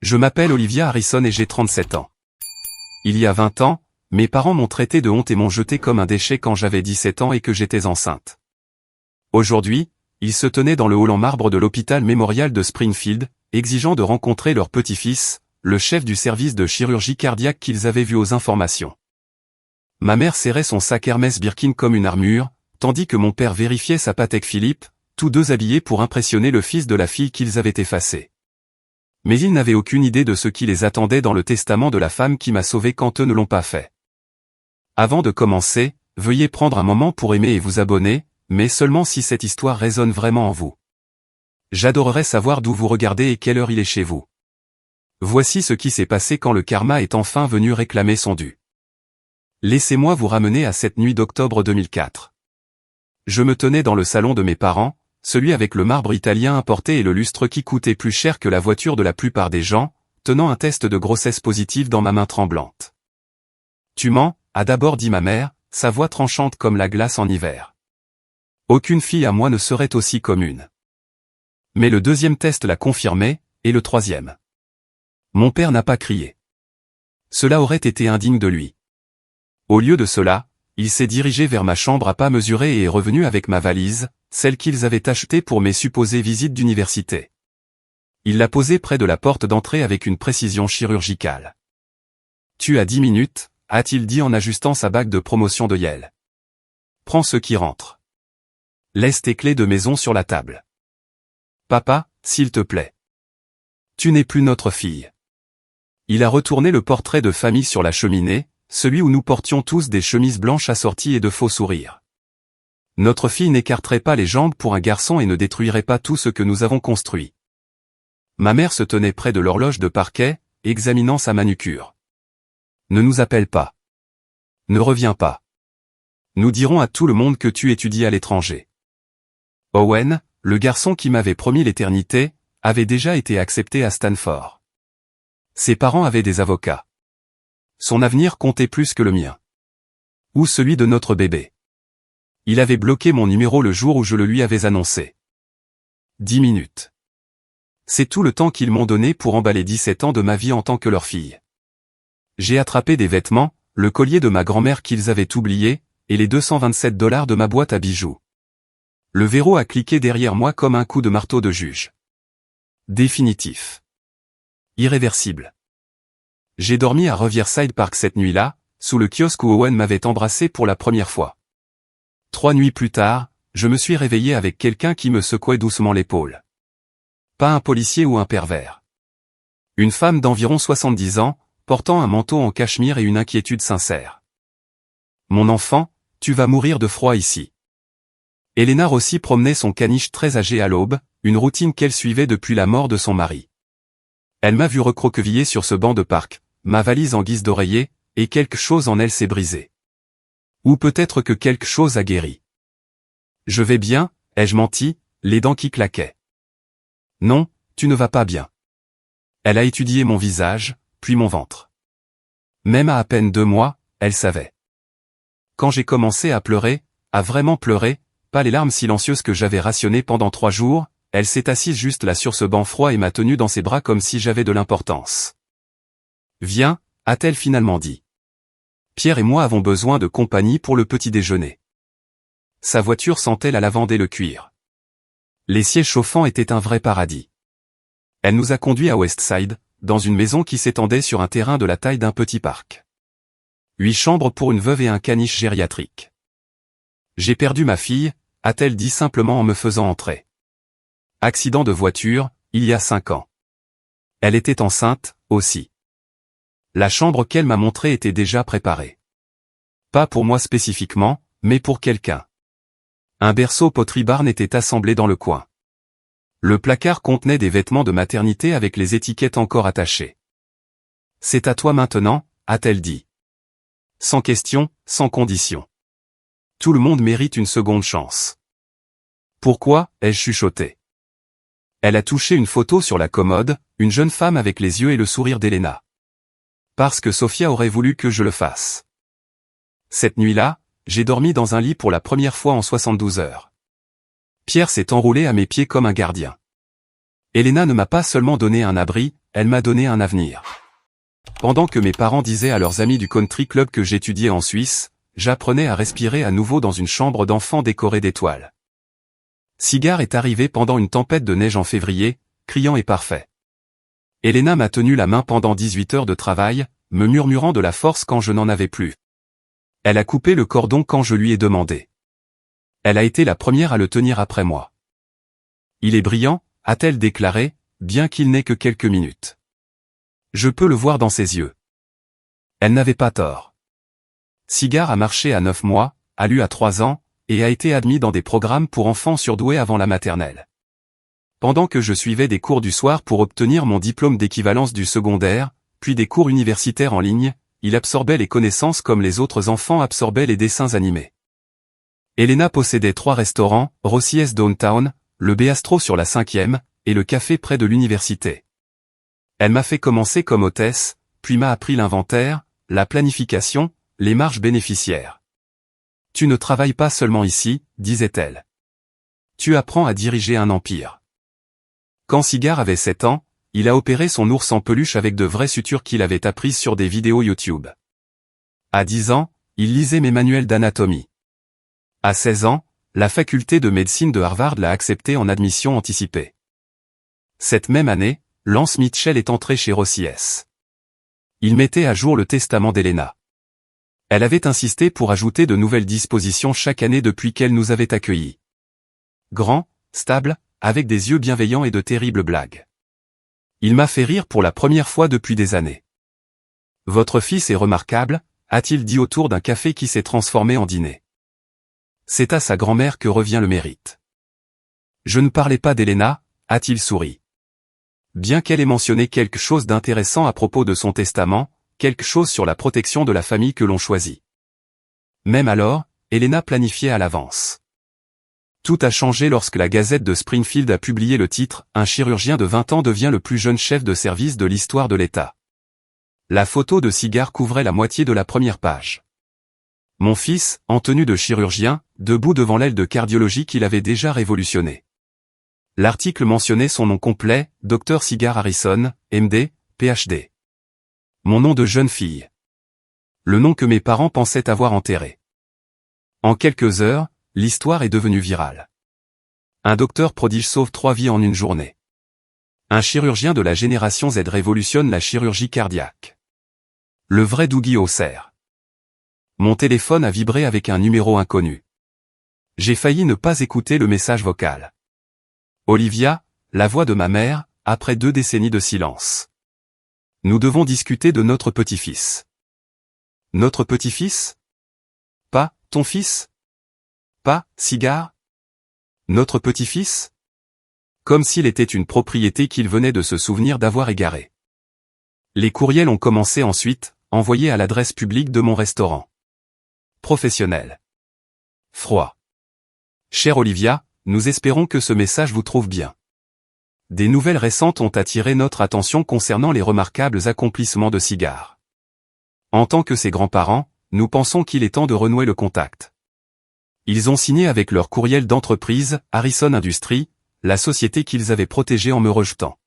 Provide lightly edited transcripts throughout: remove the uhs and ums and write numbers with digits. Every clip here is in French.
Je m'appelle Olivia Harrison et j'ai 37 ans. Il y a 20 ans, mes parents m'ont traité de honte et m'ont jeté comme un déchet quand j'avais 17 ans et que j'étais enceinte. Aujourd'hui, ils se tenaient dans le hall en marbre de l'hôpital mémorial de Springfield, exigeant de rencontrer leur petit-fils, le chef du service de chirurgie cardiaque qu'ils avaient vu aux informations. Ma mère serrait son sac Hermès Birkin comme une armure, tandis que mon père vérifiait sa Patek Philippe, tous deux habillés pour impressionner le fils de la fille qu'ils avaient effacé. Mais ils n'avaient aucune idée de ce qui les attendait dans le testament de la femme qui m'a sauvé quand eux ne l'ont pas fait. Avant de commencer, veuillez prendre un moment pour aimer et vous abonner, mais seulement si cette histoire résonne vraiment en vous. J'adorerais savoir d'où vous regardez et quelle heure il est chez vous. Voici ce qui s'est passé quand le karma est enfin venu réclamer son dû. Laissez-moi vous ramener à cette nuit d'octobre 2004. Je me tenais dans le salon de mes parents, celui avec le marbre italien importé et le lustre qui coûtait plus cher que la voiture de la plupart des gens, tenant un test de grossesse positif dans ma main tremblante. Tu mens, a d'abord dit ma mère, sa voix tranchante comme la glace en hiver. Aucune fille à moi ne serait aussi commune. Mais le deuxième test l'a confirmé, et le troisième. Mon père n'a pas crié. Cela aurait été indigne de lui. Au lieu de cela, il s'est dirigé vers ma chambre à pas mesurés et est revenu avec ma valise, celle qu'ils avaient achetée pour mes supposées visites d'université. Il l'a posée près de la porte d'entrée avec une précision chirurgicale. Tu as 10 minutes, a-t-il dit en ajustant sa bague de promotion de Yale. Prends ce qui rentre. Laisse tes clés de maison sur la table. Papa, s'il te plaît. Tu n'es plus notre fille. Il a retourné le portrait de famille sur la cheminée, celui où nous portions tous des chemises blanches assorties et de faux sourires. Notre fille n'écarterait pas les jambes pour un garçon et ne détruirait pas tout ce que nous avons construit. Ma mère se tenait près de l'horloge de parquet, examinant sa manucure. Ne nous appelle pas. Ne reviens pas. Nous dirons à tout le monde que tu étudies à l'étranger. Owen, le garçon qui m'avait promis l'éternité, avait déjà été accepté à Stanford. Ses parents avaient des avocats. Son avenir comptait plus que le mien. Ou celui de notre bébé. Il avait bloqué mon numéro le jour où je le lui avais annoncé. 10 minutes. C'est tout le temps qu'ils m'ont donné pour emballer 17 ans de ma vie en tant que leur fille. J'ai attrapé des vêtements, le collier de ma grand-mère qu'ils avaient oublié, et les $227 de ma boîte à bijoux. Le verrou a cliqué derrière moi comme un coup de marteau de juge. Définitif. Irréversible. J'ai dormi à Riverside Park cette nuit-là, sous le kiosque où Owen m'avait embrassé pour la première fois. 3 nuits plus tard, je me suis réveillé avec quelqu'un qui me secouait doucement l'épaule. Pas un policier ou un pervers. Une femme d'environ 70 ans, portant un manteau en cachemire et une inquiétude sincère. Mon enfant, tu vas mourir de froid ici. Elena Rossi promenait son caniche très âgé à l'aube, une routine qu'elle suivait depuis la mort de son mari. Elle m'a vu recroquevillé sur ce banc de parc, ma valise en guise d'oreiller, et quelque chose en elle s'est brisé. Ou peut-être que quelque chose a guéri. Je vais bien, ai-je menti, les dents qui claquaient. Non, tu ne vas pas bien. Elle a étudié mon visage, puis mon ventre. Même à peine 2 mois, elle savait. Quand j'ai commencé à pleurer, à vraiment pleurer, pas les larmes silencieuses que j'avais rationnées pendant 3 jours, elle s'est assise juste là sur ce banc froid et m'a tenu dans ses bras comme si j'avais de l'importance. Viens, a-t-elle finalement dit. Pierre et moi avons besoin de compagnie pour le petit déjeuner. Sa voiture sentait la lavande et le cuir. Les sièges chauffants étaient un vrai paradis. Elle nous a conduits à Westside, dans une maison qui s'étendait sur un terrain de la taille d'un petit parc. 8 chambres pour une veuve et un caniche gériatrique. J'ai perdu ma fille, a-t-elle dit simplement en me faisant entrer. Accident de voiture, il y a 5 ans. Elle était enceinte, aussi. La chambre qu'elle m'a montrée était déjà préparée. Pas pour moi spécifiquement, mais pour quelqu'un. Un berceau poterie barn était assemblé dans le coin. Le placard contenait des vêtements de maternité avec les étiquettes encore attachées. C'est à toi maintenant, a-t-elle dit. Sans question, sans condition. Tout le monde mérite une seconde chance. Pourquoi, ai-je chuchoté. Elle a touché une photo sur la commode, une jeune femme avec les yeux et le sourire d'Elena. Parce que Sophia aurait voulu que je le fasse. Cette nuit-là, j'ai dormi dans un lit pour la première fois en 72 heures. Pierre s'est enroulé à mes pieds comme un gardien. Elena ne m'a pas seulement donné un abri, elle m'a donné un avenir. Pendant que mes parents disaient à leurs amis du country club que j'étudiais en Suisse, j'apprenais à respirer à nouveau dans une chambre d'enfant décorée d'étoiles. Cigar est arrivé pendant une tempête de neige en février, criant et parfait. Elena m'a tenu la main pendant 18 heures de travail, me murmurant de la force quand je n'en avais plus. Elle a coupé le cordon quand je lui ai demandé. Elle a été la première à le tenir après moi. Il est brillant, a-t-elle déclaré, bien qu'il n'ait que quelques minutes. Je peux le voir dans ses yeux. Elle n'avait pas tort. Cigar a marché à 9 mois, a lu à 3 ans, et a été admis dans des programmes pour enfants surdoués avant la maternelle. Pendant que je suivais des cours du soir pour obtenir mon diplôme d'équivalence du secondaire, puis des cours universitaires en ligne, il absorbait les connaissances comme les autres enfants absorbaient les dessins animés. Elena possédait 3 restaurants, Rossies Downtown, le Béastro sur la 5e, et le café près de l'université. Elle m'a fait commencer comme hôtesse, puis m'a appris l'inventaire, la planification, les marges bénéficiaires. Tu ne travailles pas seulement ici, disait-elle. Tu apprends à diriger un empire. Quand Cigar avait 7 ans, il a opéré son ours en peluche avec de vraies sutures qu'il avait apprises sur des vidéos YouTube. À 10 ans, il lisait mes manuels d'anatomie. À 16 ans, la faculté de médecine de Harvard l'a accepté en admission anticipée. Cette même année, Lance Mitchell est entré chez Rossies. Il mettait à jour le testament d'Elena. Elle avait insisté pour ajouter de nouvelles dispositions chaque année depuis qu'elle nous avait accueillis. Grand, stable, avec des yeux bienveillants et de terribles blagues. Il m'a fait rire pour la première fois depuis des années. Votre fils est remarquable, a-t-il dit autour d'un café qui s'est transformé en dîner. C'est à sa grand-mère que revient le mérite. Je ne parlais pas d'Elena, a-t-il souri. Bien qu'elle ait mentionné quelque chose d'intéressant à propos de son testament, quelque chose sur la protection de la famille que l'on choisit. Même alors, Elena planifiait à l'avance. Tout a changé lorsque la Gazette de Springfield a publié le titre « Un chirurgien de 20 ans devient le plus jeune chef de service de l'histoire de l'État ». La photo de Cigar couvrait la moitié de la première page. Mon fils, en tenue de chirurgien, debout devant l'aile de cardiologie qu'il avait déjà révolutionnée. L'article mentionnait son nom complet, Dr Cigar Harrison, MD, PhD. Mon nom de jeune fille. Le nom que mes parents pensaient avoir enterré. En quelques heures, l'histoire est devenue virale. Un docteur prodige sauve 3 vies en une journée. Un chirurgien de la génération Z révolutionne la chirurgie cardiaque. Le vrai Dougie Hauser. Mon téléphone a vibré avec un numéro inconnu. J'ai failli ne pas écouter le message vocal. Olivia, la voix de ma mère, après 2 décennies de silence. Nous devons discuter de notre petit-fils. Notre petit-fils? Pas, ton fils? Pas, Cigar? Notre petit-fils? Comme s'il était une propriété qu'il venait de se souvenir d'avoir égarée. Les courriels ont commencé ensuite, envoyés à l'adresse publique de mon restaurant. Professionnel. Froid. Chère Olivia, nous espérons que ce message vous trouve bien. Des nouvelles récentes ont attiré notre attention concernant les remarquables accomplissements de Cigar. En tant que ses grands-parents, nous pensons qu'il est temps de renouer le contact. Ils ont signé avec leur courriel d'entreprise, Harrison Industries, la société qu'ils avaient protégée en me rejetant.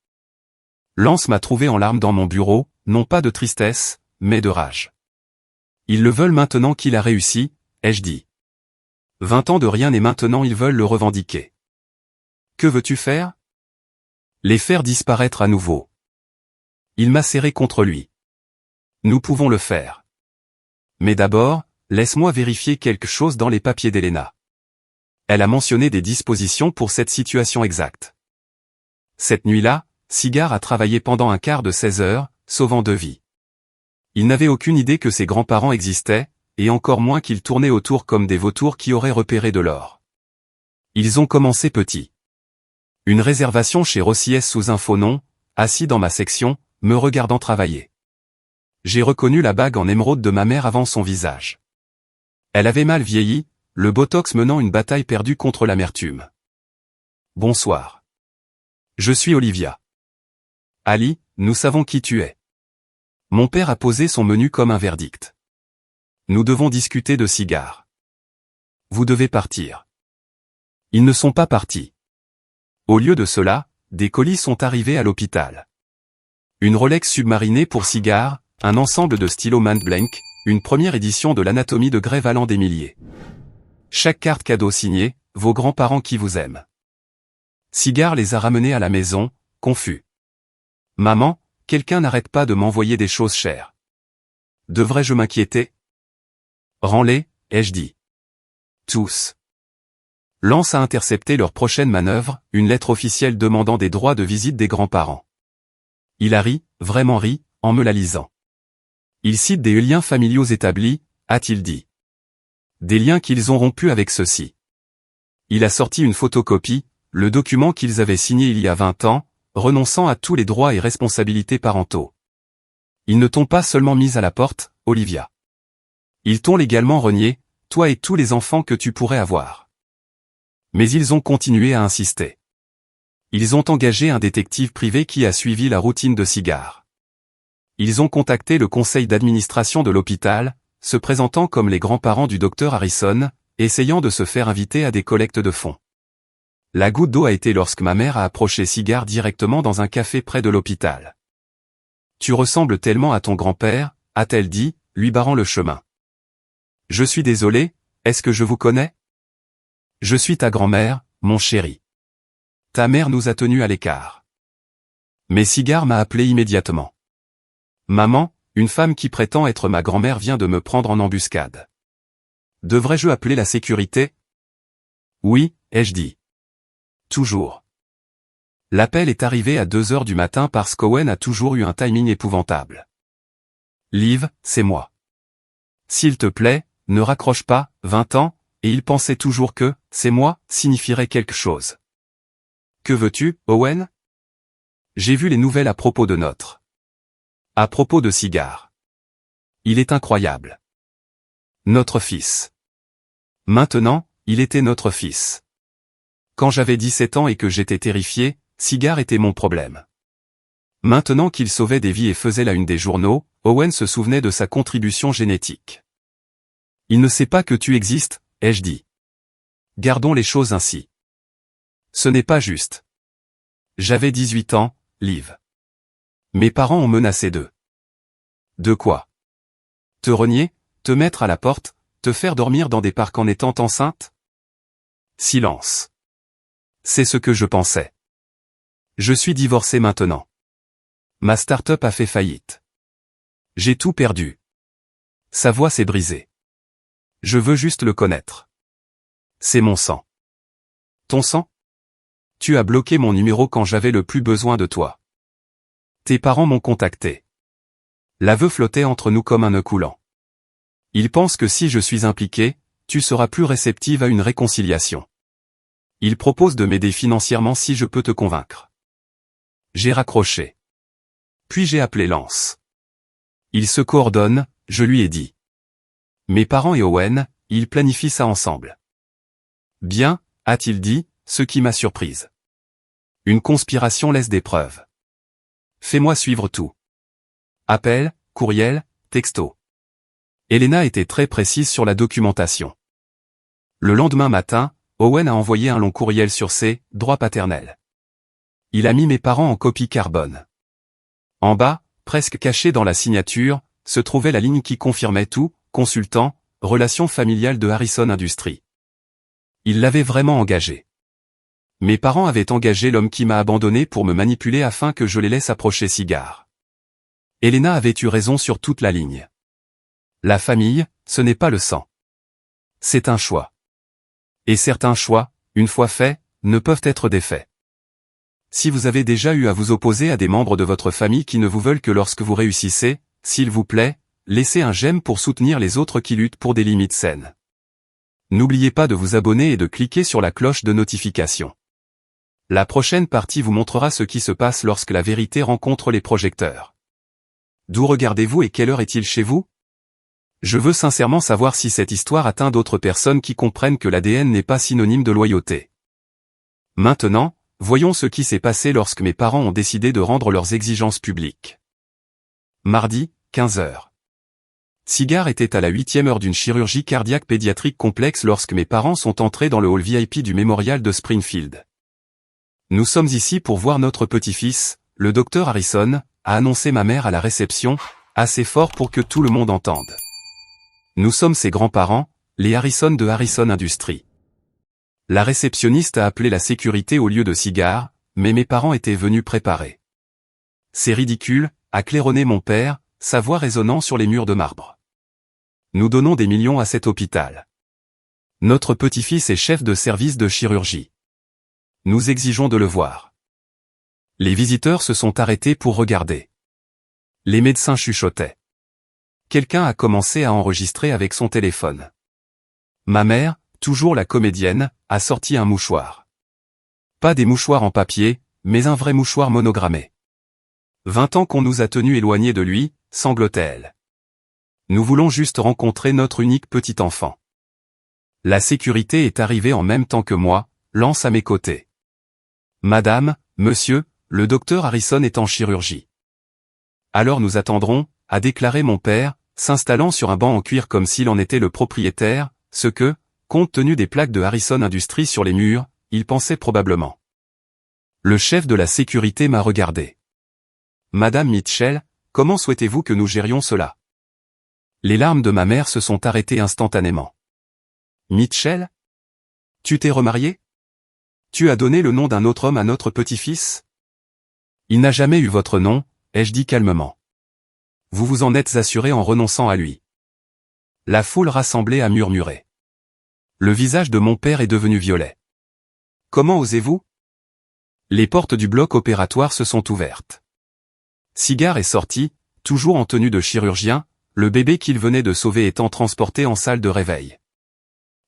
Lance m'a trouvé en larmes dans mon bureau, non pas de tristesse, mais de rage. Ils le veulent maintenant qu'il a réussi, ai-je dit. 20 ans de rien et maintenant ils veulent le revendiquer. Que veux-tu faire? Les faire disparaître à nouveau. Il m'a serré contre lui. Nous pouvons le faire. Mais d'abord, laisse-moi vérifier quelque chose dans les papiers d'Elena. Elle a mentionné des dispositions pour cette situation exacte. Cette nuit-là, Cigar a travaillé pendant un quart de 16 heures, sauvant 2 vies. Il n'avait aucune idée que ses grands-parents existaient, et encore moins qu'ils tournaient autour comme des vautours qui auraient repéré de l'or. Ils ont commencé petit. Une réservation chez Rossies sous un faux nom, assis dans ma section, me regardant travailler. J'ai reconnu la bague en émeraude de ma mère avant son visage. Elle avait mal vieilli, le botox menant une bataille perdue contre l'amertume. Bonsoir. Je suis Olivia. Ali, nous savons qui tu es. Mon père a posé son menu comme un verdict. Nous devons discuter de Cigar. Vous devez partir. Ils ne sont pas partis. Au lieu de cela, des colis sont arrivés à l'hôpital. Une Rolex submarinée pour Cigar, un ensemble de stylos Montblanc, une première édition de l'Anatomie de Grey valant des milliers. Chaque carte cadeau signée, vos grands-parents qui vous aiment. Cigar les a ramenés à la maison, confus. Maman, quelqu'un n'arrête pas de m'envoyer des choses chères. Devrais-je m'inquiéter? Rends-les, ai-je dit. Tous. Lance a intercepté leur prochaine manœuvre, une lettre officielle demandant des droits de visite des grands-parents. Il a ri, vraiment ri, en me la lisant. Il cite des liens familiaux établis, a-t-il dit. Des liens qu'ils ont rompus avec ceux-ci. Il a sorti une photocopie, le document qu'ils avaient signé il y a 20 ans, renonçant à tous les droits et responsabilités parentaux. Ils ne t'ont pas seulement mis à la porte, Olivia. Ils t'ont légalement renié, toi et tous les enfants que tu pourrais avoir. Mais ils ont continué à insister. Ils ont engagé un détective privé qui a suivi la routine de Cigar. Ils ont contacté le conseil d'administration de l'hôpital, se présentant comme les grands-parents du docteur Harrison, essayant de se faire inviter à des collectes de fonds. La goutte d'eau a été lorsque ma mère a approché Cigar directement dans un café près de l'hôpital. « Tu ressembles tellement à ton grand-père », a-t-elle dit, lui barrant le chemin. « Je suis désolé, est-ce que je vous connais ? Je suis ta grand-mère, mon chéri. Ta mère nous a tenus à l'écart. » Mais Cigar m'a appelé immédiatement. « Maman, une femme qui prétend être ma grand-mère vient de me prendre en embuscade. Devrais-je appeler la sécurité ? » Oui, ai-je dit. Toujours. L'appel est arrivé à 2 heures du matin parce qu'Owen a toujours eu un timing épouvantable. Liv, c'est moi. S'il te plaît, ne raccroche pas, 20 ans, et il pensait toujours que, c'est moi, signifierait quelque chose. Que veux-tu, Owen ? J'ai vu les nouvelles à propos de notre. À propos de Cigar. Il est incroyable. Notre fils. Maintenant, il était notre fils. Quand j'avais 17 ans et que j'étais terrifié, Cigar était mon problème. Maintenant qu'il sauvait des vies et faisait la une des journaux, Owen se souvenait de sa contribution génétique. Il ne sait pas que tu existes, ai-je dit. Gardons les choses ainsi. Ce n'est pas juste. J'avais 18 ans, Liv. Mes parents ont menacé d'eux. De quoi? Te renier, te mettre à la porte, te faire dormir dans des parcs en étant enceinte? Silence. C'est ce que je pensais. Je suis divorcé maintenant. Ma start-up a fait faillite. J'ai tout perdu. Sa voix s'est brisée. Je veux juste le connaître. C'est mon sang. Ton sang? Tu as bloqué mon numéro quand j'avais le plus besoin de toi. Tes parents m'ont contacté. L'aveu flottait entre nous comme un nœud coulant. Ils pensent que si je suis impliqué, tu seras plus réceptive à une réconciliation. Ils proposent de m'aider financièrement si je peux te convaincre. J'ai raccroché. Puis j'ai appelé Lance. Ils se coordonnent, je lui ai dit. Mes parents et Owen, ils planifient ça ensemble. Bien, a-t-il dit, ce qui m'a surprise. Une conspiration laisse des preuves. Fais-moi suivre tout. Appel, courriel, texto. Elena était très précise sur la documentation. Le lendemain matin, Owen a envoyé un long courriel sur ses droits paternels. Il a mis mes parents en copie carbone. En bas, presque caché dans la signature, se trouvait la ligne qui confirmait tout, consultant, relations familiales de Harrison Industries. Il l'avait vraiment engagé. Mes parents avaient engagé l'homme qui m'a abandonné pour me manipuler afin que je les laisse approcher Cigar. Elena avait eu raison sur toute la ligne. La famille, ce n'est pas le sang. C'est un choix. Et certains choix, une fois faits, ne peuvent être défaits. Si vous avez déjà eu à vous opposer à des membres de votre famille qui ne vous veulent que lorsque vous réussissez, s'il vous plaît, laissez un j'aime pour soutenir les autres qui luttent pour des limites saines. N'oubliez pas de vous abonner et de cliquer sur la cloche de notification. La prochaine partie vous montrera ce qui se passe lorsque la vérité rencontre les projecteurs. D'où regardez-vous et quelle heure est-il chez vous? Je veux sincèrement savoir si cette histoire atteint d'autres personnes qui comprennent que l'ADN n'est pas synonyme de loyauté. Maintenant, voyons ce qui s'est passé lorsque mes parents ont décidé de rendre leurs exigences publiques. Mardi, 15 h. Cigar était à la 8e heure d'une chirurgie cardiaque pédiatrique complexe lorsque mes parents sont entrés dans le hall VIP du mémorial de Springfield. Nous sommes ici pour voir notre petit-fils, le docteur Harrison, a annoncé ma mère à la réception, assez fort pour que tout le monde entende. Nous sommes ses grands-parents, les Harrison de Harrison Industries. La réceptionniste a appelé la sécurité au lieu de cigares, mais mes parents étaient venus préparés. C'est ridicule, a claironné mon père, sa voix résonnant sur les murs de marbre. Nous donnons des millions à cet hôpital. Notre petit-fils est chef de service de chirurgie. Nous exigeons de le voir. Les visiteurs se sont arrêtés pour regarder. Les médecins chuchotaient. Quelqu'un a commencé à enregistrer avec son téléphone. Ma mère, toujours la comédienne, a sorti un mouchoir. Pas des mouchoirs en papier, mais un vrai mouchoir monogrammé. 20 ans qu'on nous a tenus éloignés de lui, sanglotait-elle. Nous voulons juste rencontrer notre unique petit enfant. La sécurité est arrivée en même temps que moi, Lance à mes côtés. Madame, monsieur, le docteur Harrison est en chirurgie. Alors nous attendrons, a déclaré mon père, s'installant sur un banc en cuir comme s'il en était le propriétaire, ce que, compte tenu des plaques de Harrison Industries sur les murs, il pensait probablement. Le chef de la sécurité m'a regardé. Madame Mitchell, comment souhaitez-vous que nous gérions cela? Les larmes de ma mère se sont arrêtées instantanément. Mitchell? Tu t'es remarié? Tu as donné le nom d'un autre homme à notre petit-fils? Il n'a jamais eu votre nom, ai-je dit calmement. Vous vous en êtes assuré en renonçant à lui. La foule rassemblée a murmuré. Le visage de mon père est devenu violet. Comment osez-vous? Les portes du bloc opératoire se sont ouvertes. Cigar est sorti, toujours en tenue de chirurgien, le bébé qu'il venait de sauver étant transporté en salle de réveil.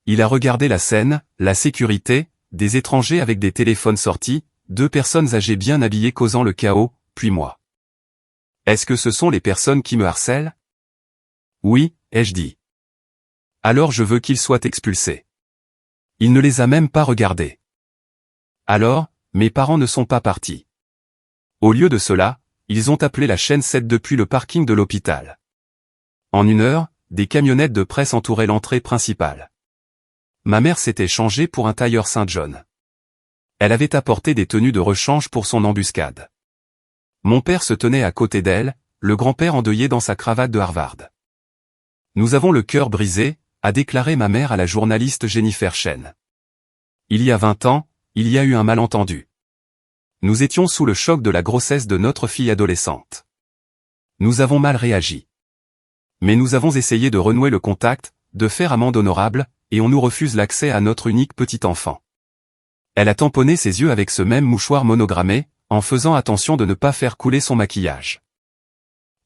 Il a regardé la scène, la sécurité, des étrangers avec des téléphones sortis, 2 personnes âgées bien habillées causant le chaos, puis moi. Est-ce que ce sont les personnes qui me harcèlent? Oui, ai-je dit. Alors je veux qu'ils soient expulsés. Il ne les a même pas regardés. Alors, mes parents ne sont pas partis. Au lieu de cela, ils ont appelé la chaîne 7 depuis le parking de l'hôpital. En 1 heure, des camionnettes de presse entouraient l'entrée principale. Ma mère s'était changée pour un tailleur Saint-John. Elle avait apporté des tenues de rechange pour son embuscade. Mon père se tenait à côté d'elle, le grand-père endeuillé dans sa cravate de Harvard. Nous avons le cœur brisé, a déclaré ma mère à la journaliste Jennifer Chen. Il y a 20 ans, il y a eu un malentendu. Nous étions sous le choc de la grossesse de notre fille adolescente. Nous avons mal réagi. Mais nous avons essayé de renouer le contact, de faire amende honorable, et on nous refuse l'accès à notre unique petit enfant. Elle a tamponné ses yeux avec ce même mouchoir monogrammé, en faisant attention de ne pas faire couler son maquillage.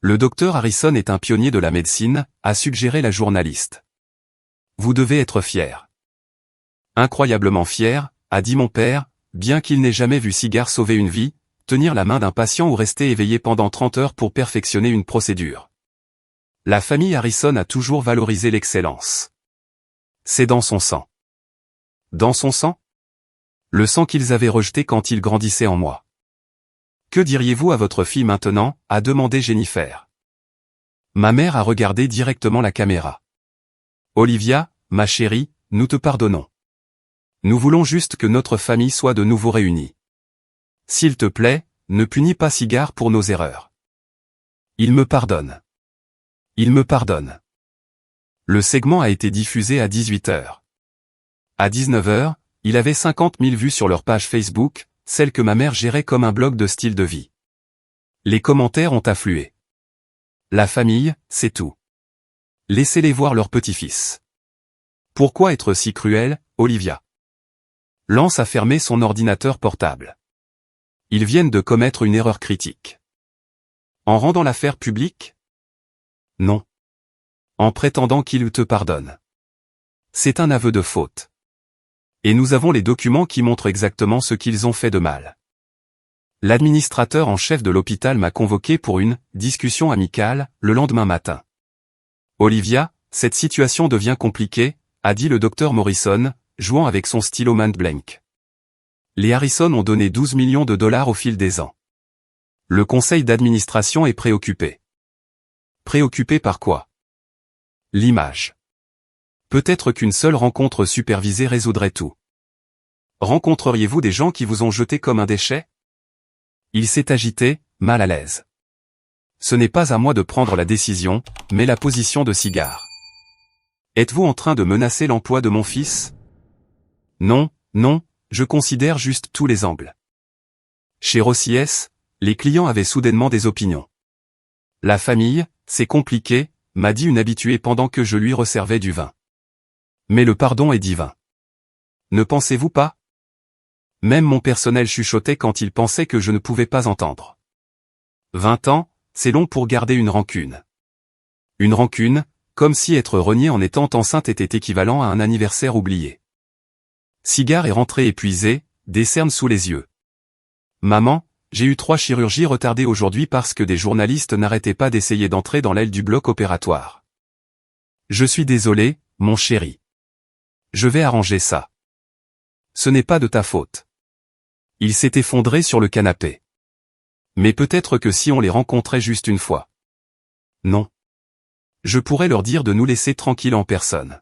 Le docteur Harrison est un pionnier de la médecine, a suggéré la journaliste. Vous devez être fier. Incroyablement fier, a dit mon père, bien qu'il n'ait jamais vu Cigar sauver une vie, tenir la main d'un patient ou rester éveillé pendant 30 heures pour perfectionner une procédure. La famille Harrison a toujours valorisé l'excellence. C'est dans son sang. Dans son sang? Le sang qu'ils avaient rejeté quand il grandissait en moi. Que diriez-vous à votre fille maintenant, a demandé Jennifer. Ma mère a regardé directement la caméra. Olivia, ma chérie, nous te pardonnons. Nous voulons juste que notre famille soit de nouveau réunie. S'il te plaît, ne punis pas Cigar pour nos erreurs. Il me pardonne. Il me pardonne. Le segment a été diffusé à 18h. À 19h, il avait 50 000 vues sur leur page Facebook, celle que ma mère gérait comme un blog de style de vie. Les commentaires ont afflué. La famille, c'est tout. Laissez-les voir leur petit-fils. Pourquoi être si cruel, Olivia? Lance a fermé son ordinateur portable. Ils viennent de commettre une erreur critique. En rendant l'affaire publique? Non. En prétendant qu'ils te pardonnent. C'est un aveu de faute. Et nous avons les documents qui montrent exactement ce qu'ils ont fait de mal. L'administrateur en chef de l'hôpital m'a convoqué pour une discussion amicale le lendemain matin. Olivia, cette situation devient compliquée, a dit le docteur Morrison, jouant avec son stylo Mont Blanc. Les Harrison ont donné 12 millions de dollars au fil des ans. Le conseil d'administration est préoccupé. Préoccupé par quoi? L'image. Peut-être qu'une seule rencontre supervisée résoudrait tout. Rencontreriez-vous des gens qui vous ont jeté comme un déchet? Il s'est agité, mal à l'aise. Ce n'est pas à moi de prendre la décision, mais la position de Cigar. Êtes-vous en train de menacer l'emploi de mon fils? Non, non, je considère juste tous les angles. Chez Rossies, les clients avaient soudainement des opinions. La famille, c'est compliqué, m'a dit une habituée pendant que je lui resservais du vin. Mais le pardon est divin. Ne pensez-vous pas? Même mon personnel chuchotait quand il pensait que je ne pouvais pas entendre. 20 ans, c'est long pour garder une rancune. Une rancune, comme si être renié en étant enceinte était équivalent à un anniversaire oublié. Cigar est rentré épuisé, des cernes sous les yeux. Maman, j'ai eu 3 chirurgies retardées aujourd'hui parce que des journalistes n'arrêtaient pas d'essayer d'entrer dans l'aile du bloc opératoire. Je suis désolé, mon chéri. Je vais arranger ça. Ce n'est pas de ta faute. Il s'est effondré sur le canapé. Mais peut-être que si on les rencontrait juste une fois. Non. Je pourrais leur dire de nous laisser tranquilles en personne.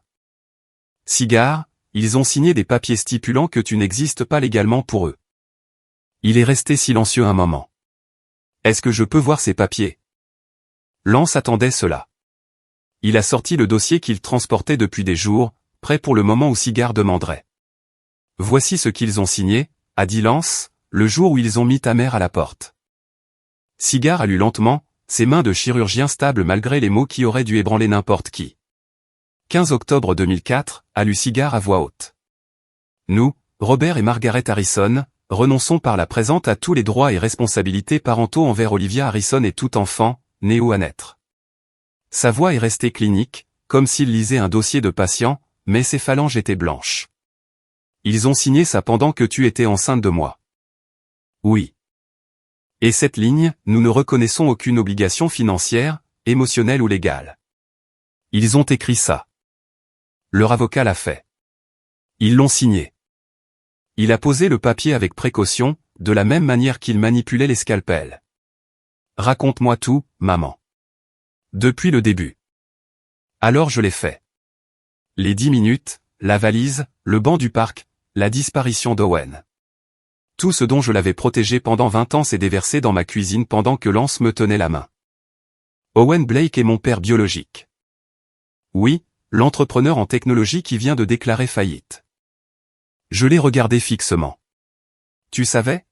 Cigar, ils ont signé des papiers stipulant que tu n'existes pas légalement pour eux. Il est resté silencieux un moment. Est-ce que je peux voir ces papiers? Lance attendait cela. Il a sorti le dossier qu'il transportait depuis des jours, prêt pour le moment où Cigar demanderait. Voici ce qu'ils ont signé, a dit Lance, le jour où ils ont mis ta mère à la porte. Cigar a lu lentement, ses mains de chirurgien stables malgré les mots qui auraient dû ébranler n'importe qui. 15 octobre 2004, a lu Cigar à voix haute. Nous, Robert et Margaret Harrison, renonçons par la présente à tous les droits et responsabilités parentaux envers Olivia Harrison et tout enfant, né ou à naître. Sa voix est restée clinique, comme s'il lisait un dossier de patient, mais ses phalanges étaient blanches. Ils ont signé ça pendant que tu étais enceinte de moi. Oui. Et cette ligne, nous ne reconnaissons aucune obligation financière, émotionnelle ou légale. Ils ont écrit ça. Leur avocat l'a fait. Ils l'ont signé. Il a posé le papier avec précaution, de la même manière qu'il manipulait les scalpels. Raconte-moi tout, maman. Depuis le début. Alors je l'ai fait. Les 10 minutes, la valise, le banc du parc, la disparition d'Owen. Tout ce dont je l'avais protégé pendant 20 ans s'est déversé dans ma cuisine pendant que Lance me tenait la main. Owen Blake est mon père biologique. Oui, l'entrepreneur en technologie qui vient de déclarer faillite. Je l'ai regardé fixement. Tu savais?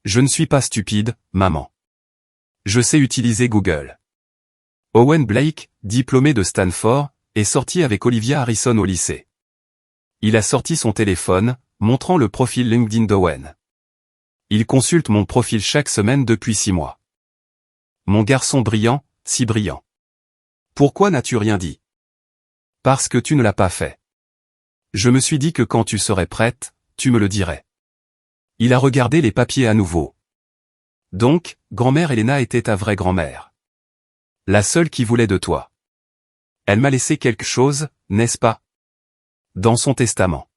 Je ne suis pas stupide, maman. Je sais utiliser Google. Owen Blake, diplômé de Stanford, est sorti avec Olivia Harrison au lycée. Il a sorti son téléphone, montrant le profil LinkedIn d'Owen. Il consulte mon profil chaque semaine depuis 6 mois. Mon garçon brillant, si brillant. Pourquoi n'as-tu rien dit? Parce que tu ne l'as pas fait. Je me suis dit que quand tu serais prête, tu me le dirais. Il a regardé les papiers à nouveau. Donc, grand-mère Elena était ta vraie grand-mère. La seule qui voulait de toi. Elle m'a laissé quelque chose, n'est-ce pas? Dans son testament.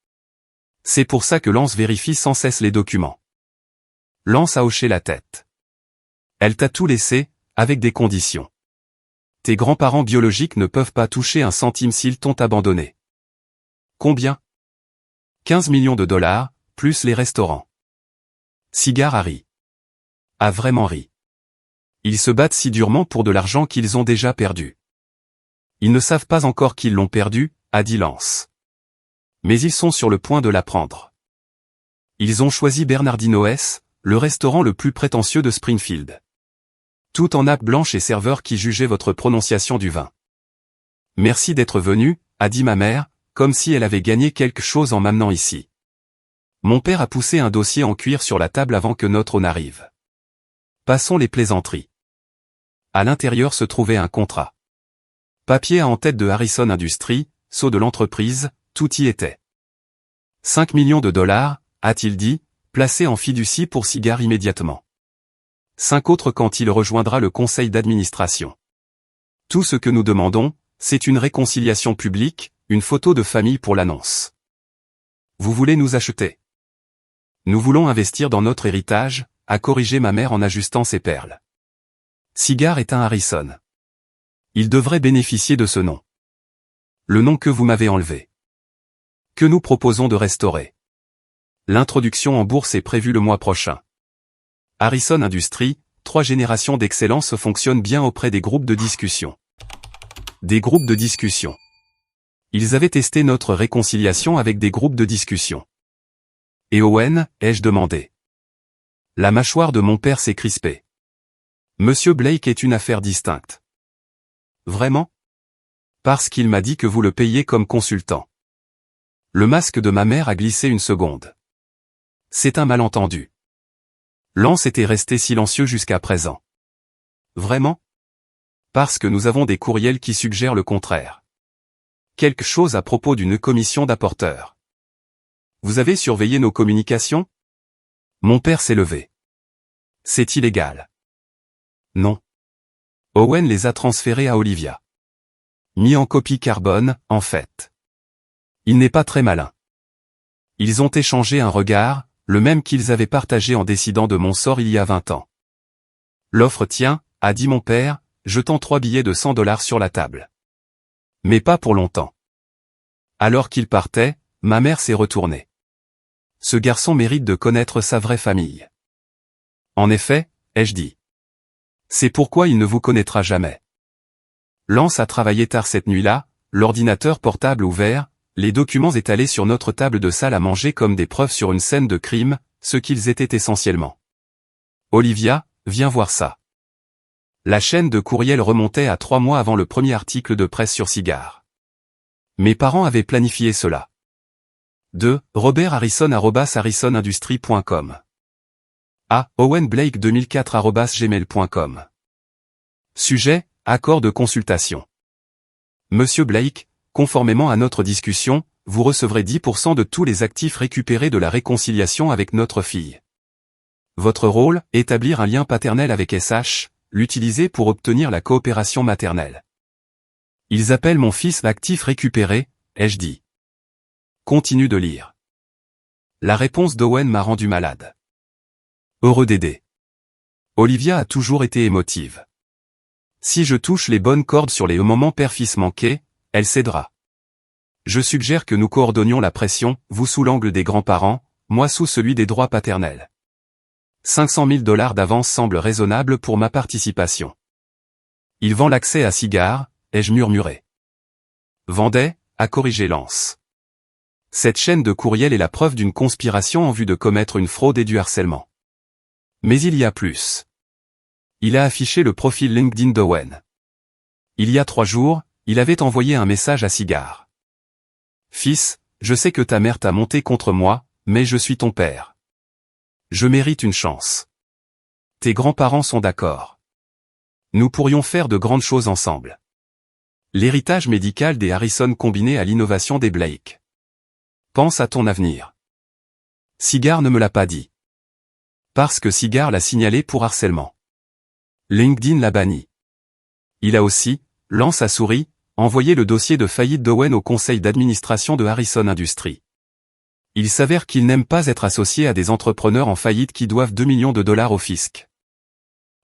C'est pour ça que Lance vérifie sans cesse les documents. Lance a hoché la tête. Elle t'a tout laissé, avec des conditions. Tes grands-parents biologiques ne peuvent pas toucher un centime s'ils t'ont abandonné. Combien? 15 millions de dollars, plus les restaurants. Cigar a ri. A vraiment ri. Ils se battent si durement pour de l'argent qu'ils ont déjà perdu. Ils ne savent pas encore qu'ils l'ont perdu, a dit Lance. Mais ils sont sur le point de l'apprendre. Ils ont choisi Bernardino's, le restaurant le plus prétentieux de Springfield. Tout en nappe blanche et serveur qui jugeait votre prononciation du vin. Merci d'être venu, a dit ma mère, comme si elle avait gagné quelque chose en m'amenant ici. Mon père a poussé un dossier en cuir sur la table avant que notre n'arrive. Passons les plaisanteries. À l'intérieur se trouvait un contrat. Papier en tête de Harrison Industries, sceau de l'entreprise, tout y était. 5 millions de dollars, a-t-il dit, placés en fiducie pour Cigar immédiatement. 5 autres quand il rejoindra le conseil d'administration. Tout ce que nous demandons, c'est une réconciliation publique, une photo de famille pour l'annonce. Vous voulez nous acheter? Nous voulons investir dans notre héritage, a corrigé ma mère en ajustant ses perles. Cigar est un Harrison. Il devrait bénéficier de ce nom. Le nom que vous m'avez enlevé. Que nous proposons de restaurer. L'introduction en bourse est prévue le mois prochain. Harrison Industries, 3 générations d'excellence fonctionnent bien auprès des groupes de discussion. Des groupes de discussion. Ils avaient testé notre réconciliation avec des groupes de discussion. Et Owen, ai-je demandé. La mâchoire de mon père s'est crispée. Monsieur Blake est une affaire distincte. Vraiment? Parce qu'il m'a dit que vous le payez comme consultant. Le masque de ma mère a glissé une seconde. C'est un malentendu. Lance était resté silencieux jusqu'à présent. Vraiment? Parce que nous avons des courriels qui suggèrent le contraire. Quelque chose à propos d'une commission d'apporteurs. Vous avez surveillé nos communications? Mon père s'est levé. C'est illégal. Non. Owen les a transférés à Olivia. Mis en copie carbone, en fait. Il n'est pas très malin. Ils ont échangé un regard, le même qu'ils avaient partagé en décidant de mon sort il y a 20 ans. L'offre tient, a dit mon père, jetant 3 billets de $100 sur la table. Mais pas pour longtemps. Alors qu'il partait, ma mère s'est retournée. Ce garçon mérite de connaître sa vraie famille. En effet, ai-je dit. C'est pourquoi il ne vous connaîtra jamais. Lance a travaillé tard cette nuit-là, l'ordinateur portable ouvert, les documents étalés sur notre table de salle à manger comme des preuves sur une scène de crime, ce qu'ils étaient essentiellement. Olivia, viens voir ça. La chaîne de courriel remontait à 3 mois avant le premier article de presse sur Cigar. Mes parents avaient planifié cela. De Robert Harrison @harrisonindustries.com. A. Owen Blake 2004 @gmail.com. Sujet, accord de consultation. Monsieur Blake, conformément à notre discussion, vous recevrez 10% de tous les actifs récupérés de la réconciliation avec notre fille. Votre rôle, établir un lien paternel avec SH, l'utiliser pour obtenir la coopération maternelle. Ils appellent mon fils l'actif récupéré, ai-je dit. Continue de lire. La réponse d'Owen m'a rendu malade. Heureux d'aider. Olivia a toujours été émotive. Si je touche les bonnes cordes sur les moments père-fils manqués, elle cédera. Je suggère que nous coordonnions la pression, vous sous l'angle des grands-parents, moi sous celui des droits paternels. 500 000 $ d'avance semble raisonnable pour ma participation. Il vend l'accès à Cigar, ai-je murmuré. Vendait, a corrigé Lance. Cette chaîne de courriel est la preuve d'une conspiration en vue de commettre une fraude et du harcèlement. Mais il y a plus. Il a affiché le profil LinkedIn d'Owen. Il y a 3 jours, il avait envoyé un message à Cigar. Fils, je sais que ta mère t'a monté contre moi, mais je suis ton père. Je mérite une chance. Tes grands-parents sont d'accord. Nous pourrions faire de grandes choses ensemble. L'héritage médical des Harrison combiné à l'innovation des Blake. Pense à ton avenir. Cigar ne me l'a pas dit. Parce que Cigar l'a signalé pour harcèlement. LinkedIn l'a banni. Il a aussi, Lance a souri, envoyé le dossier de faillite d'Owen au conseil d'administration de Harrison Industries. Il s'avère qu'il n'aime pas être associé à des entrepreneurs en faillite qui doivent 2 millions de $ au fisc.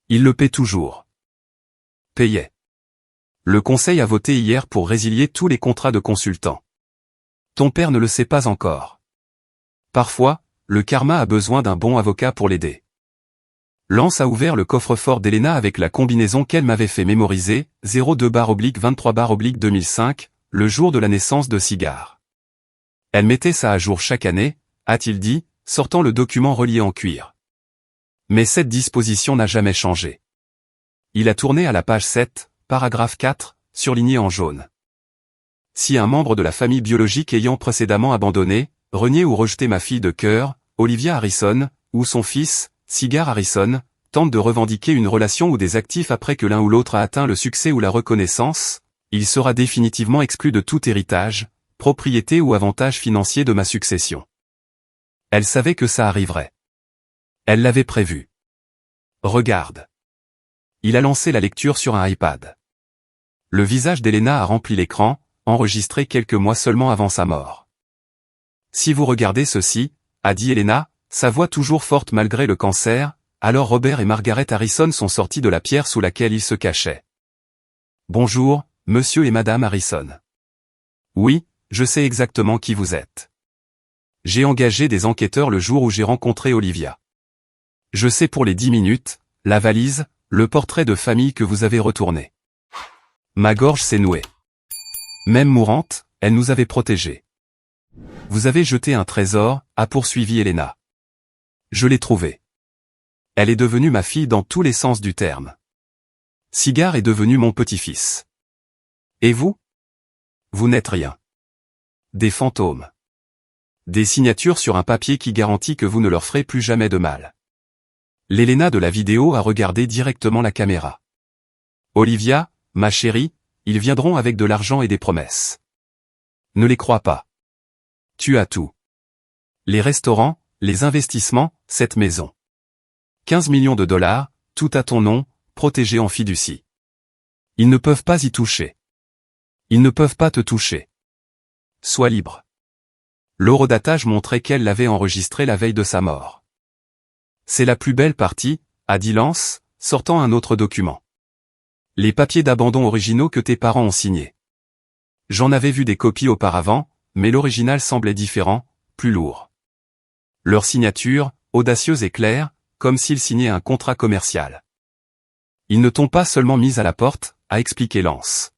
Il le paie toujours. Payait. Le conseil a voté hier pour résilier tous les contrats de consultants. Ton père ne le sait pas encore. Parfois, le karma a besoin d'un bon avocat pour l'aider. Lance a ouvert le coffre-fort d'Elena avec la combinaison qu'elle m'avait fait mémoriser, 02/23/2005, le jour de la naissance de Cigar. Elle mettait ça à jour chaque année, a-t-il dit, sortant le document relié en cuir. Mais cette disposition n'a jamais changé. Il a tourné à la page 7, paragraphe 4, surligné en jaune. Si un membre de la famille biologique ayant précédemment abandonné, renié ou rejeté ma fille de cœur, Olivia Harrison, ou son fils, Cigar Harrison, tente de revendiquer une relation ou des actifs après que l'un ou l'autre a atteint le succès ou la reconnaissance, il sera définitivement exclu de tout héritage, propriété ou avantage financier de ma succession. Elle savait que ça arriverait. Elle l'avait prévu. Regarde. Il a lancé la lecture sur un iPad. Le visage d'Elena a rempli l'écran, enregistré quelques mois seulement avant sa mort. Si vous regardez ceci, a dit Elena, sa voix toujours forte malgré le cancer, alors Robert et Margaret Harrison sont sortis de la pierre sous laquelle ils se cachaient. Bonjour, monsieur et madame Harrison. Oui, je sais exactement qui vous êtes. J'ai engagé des enquêteurs le jour où j'ai rencontré Olivia. Je sais pour les 10 minutes, la valise, le portrait de famille que vous avez retourné. Ma gorge s'est nouée. Même mourante, elle nous avait protégés. Vous avez jeté un trésor, a poursuivi Elena. Je l'ai trouvée. Elle est devenue ma fille dans tous les sens du terme. Sigard est devenu mon petit-fils. Et vous? Vous n'êtes rien. Des fantômes. Des signatures sur un papier qui garantit que vous ne leur ferez plus jamais de mal. L'Elena de la vidéo a regardé directement la caméra. Olivia, ma chérie, ils viendront avec de l'argent et des promesses. Ne les crois pas. Tu as tout. Les restaurants, les investissements, cette maison. 15 millions de dollars, tout à ton nom, protégé en fiducie. Ils ne peuvent pas y toucher. Ils ne peuvent pas te toucher. Sois libre. L'horodatage montrait qu'elle l'avait enregistré la veille de sa mort. C'est la plus belle partie, a dit Lance, sortant un autre document. Les papiers d'abandon originaux que tes parents ont signés. J'en avais vu des copies auparavant, mais l'original semblait différent, plus lourd. Leur signature, audacieuse et claire, comme s'ils signaient un contrat commercial. Ils ne t'ont pas seulement mis à la porte, a expliqué Lance.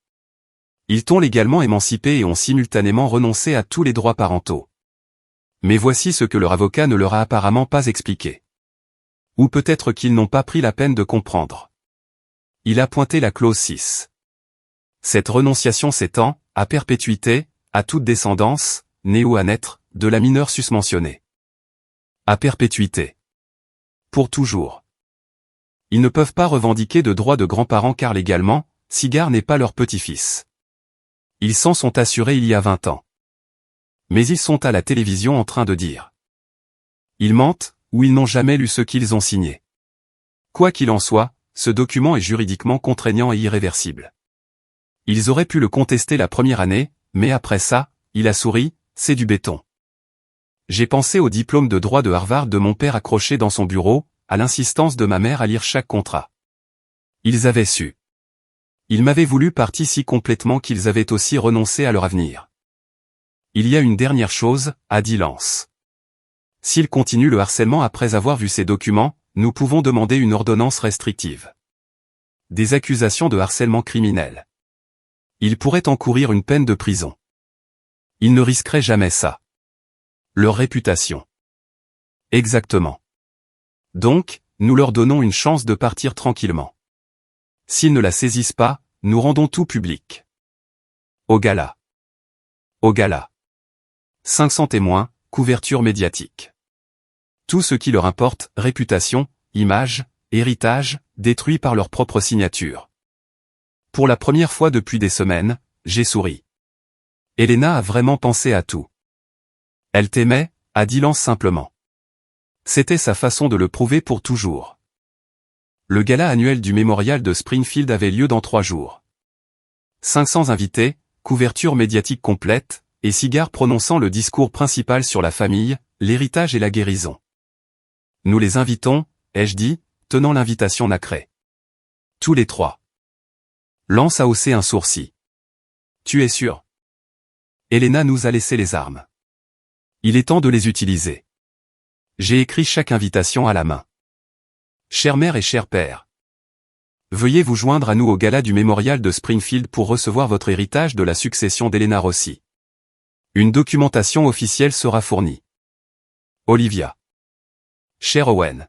Ils t'ont légalement émancipé et ont simultanément renoncé à tous les droits parentaux. Mais voici ce que leur avocat ne leur a apparemment pas expliqué. Ou peut-être qu'ils n'ont pas pris la peine de comprendre. Il a pointé la clause 6. Cette renonciation s'étend, à perpétuité, à toute descendance, née ou à naître, de la mineure susmentionnée. À perpétuité. Pour toujours. Ils ne peuvent pas revendiquer de droits de grands-parents car légalement, Sigard n'est pas leur petit-fils. Ils s'en sont assurés il y a 20 ans. Mais ils sont à la télévision en train de dire. Ils mentent, ou ils n'ont jamais lu ce qu'ils ont signé. Quoi qu'il en soit, ce document est juridiquement contraignant et irréversible. Ils auraient pu le contester la première année, mais après ça, il a souri, c'est du béton. J'ai pensé au diplôme de droit de Harvard de mon père accroché dans son bureau, à l'insistance de ma mère à lire chaque contrat. Ils avaient su. Ils m'avaient voulu partie si complètement qu'ils avaient aussi renoncé à leur avenir. Il y a une dernière chose, a dit Lance. S'ils continuent le harcèlement après avoir vu ces documents, nous pouvons demander une ordonnance restrictive. Des accusations de harcèlement criminel. Ils pourraient encourir une peine de prison. Ils ne risqueraient jamais ça. Leur réputation. Exactement. Donc, nous leur donnons une chance de partir tranquillement. S'ils ne la saisissent pas, nous rendons tout public. Au gala. Au gala. 500 témoins, couverture médiatique. Tout ce qui leur importe, réputation, image, héritage, détruit par leur propre signature. Pour la première fois depuis des semaines, j'ai souri. Elena a vraiment pensé à tout. Elle t'aimait, a dit Lance simplement. C'était sa façon de le prouver pour toujours. Le gala annuel du mémorial de Springfield avait lieu dans 3 jours. 500 invités, couverture médiatique complète, et Sigard prononçant le discours principal sur la famille, l'héritage et la guérison. Nous les invitons, ai-je dit, tenant l'invitation nacrée. Tous les 3. Lance a haussé un sourcil. Tu es sûr? Elena nous a laissé les armes. Il est temps de les utiliser. J'ai écrit chaque invitation à la main. Chère mère et cher père. Veuillez vous joindre à nous au gala du mémorial de Springfield pour recevoir votre héritage de la succession d'Elena Rossi. Une documentation officielle sera fournie. Olivia. Cher Owen.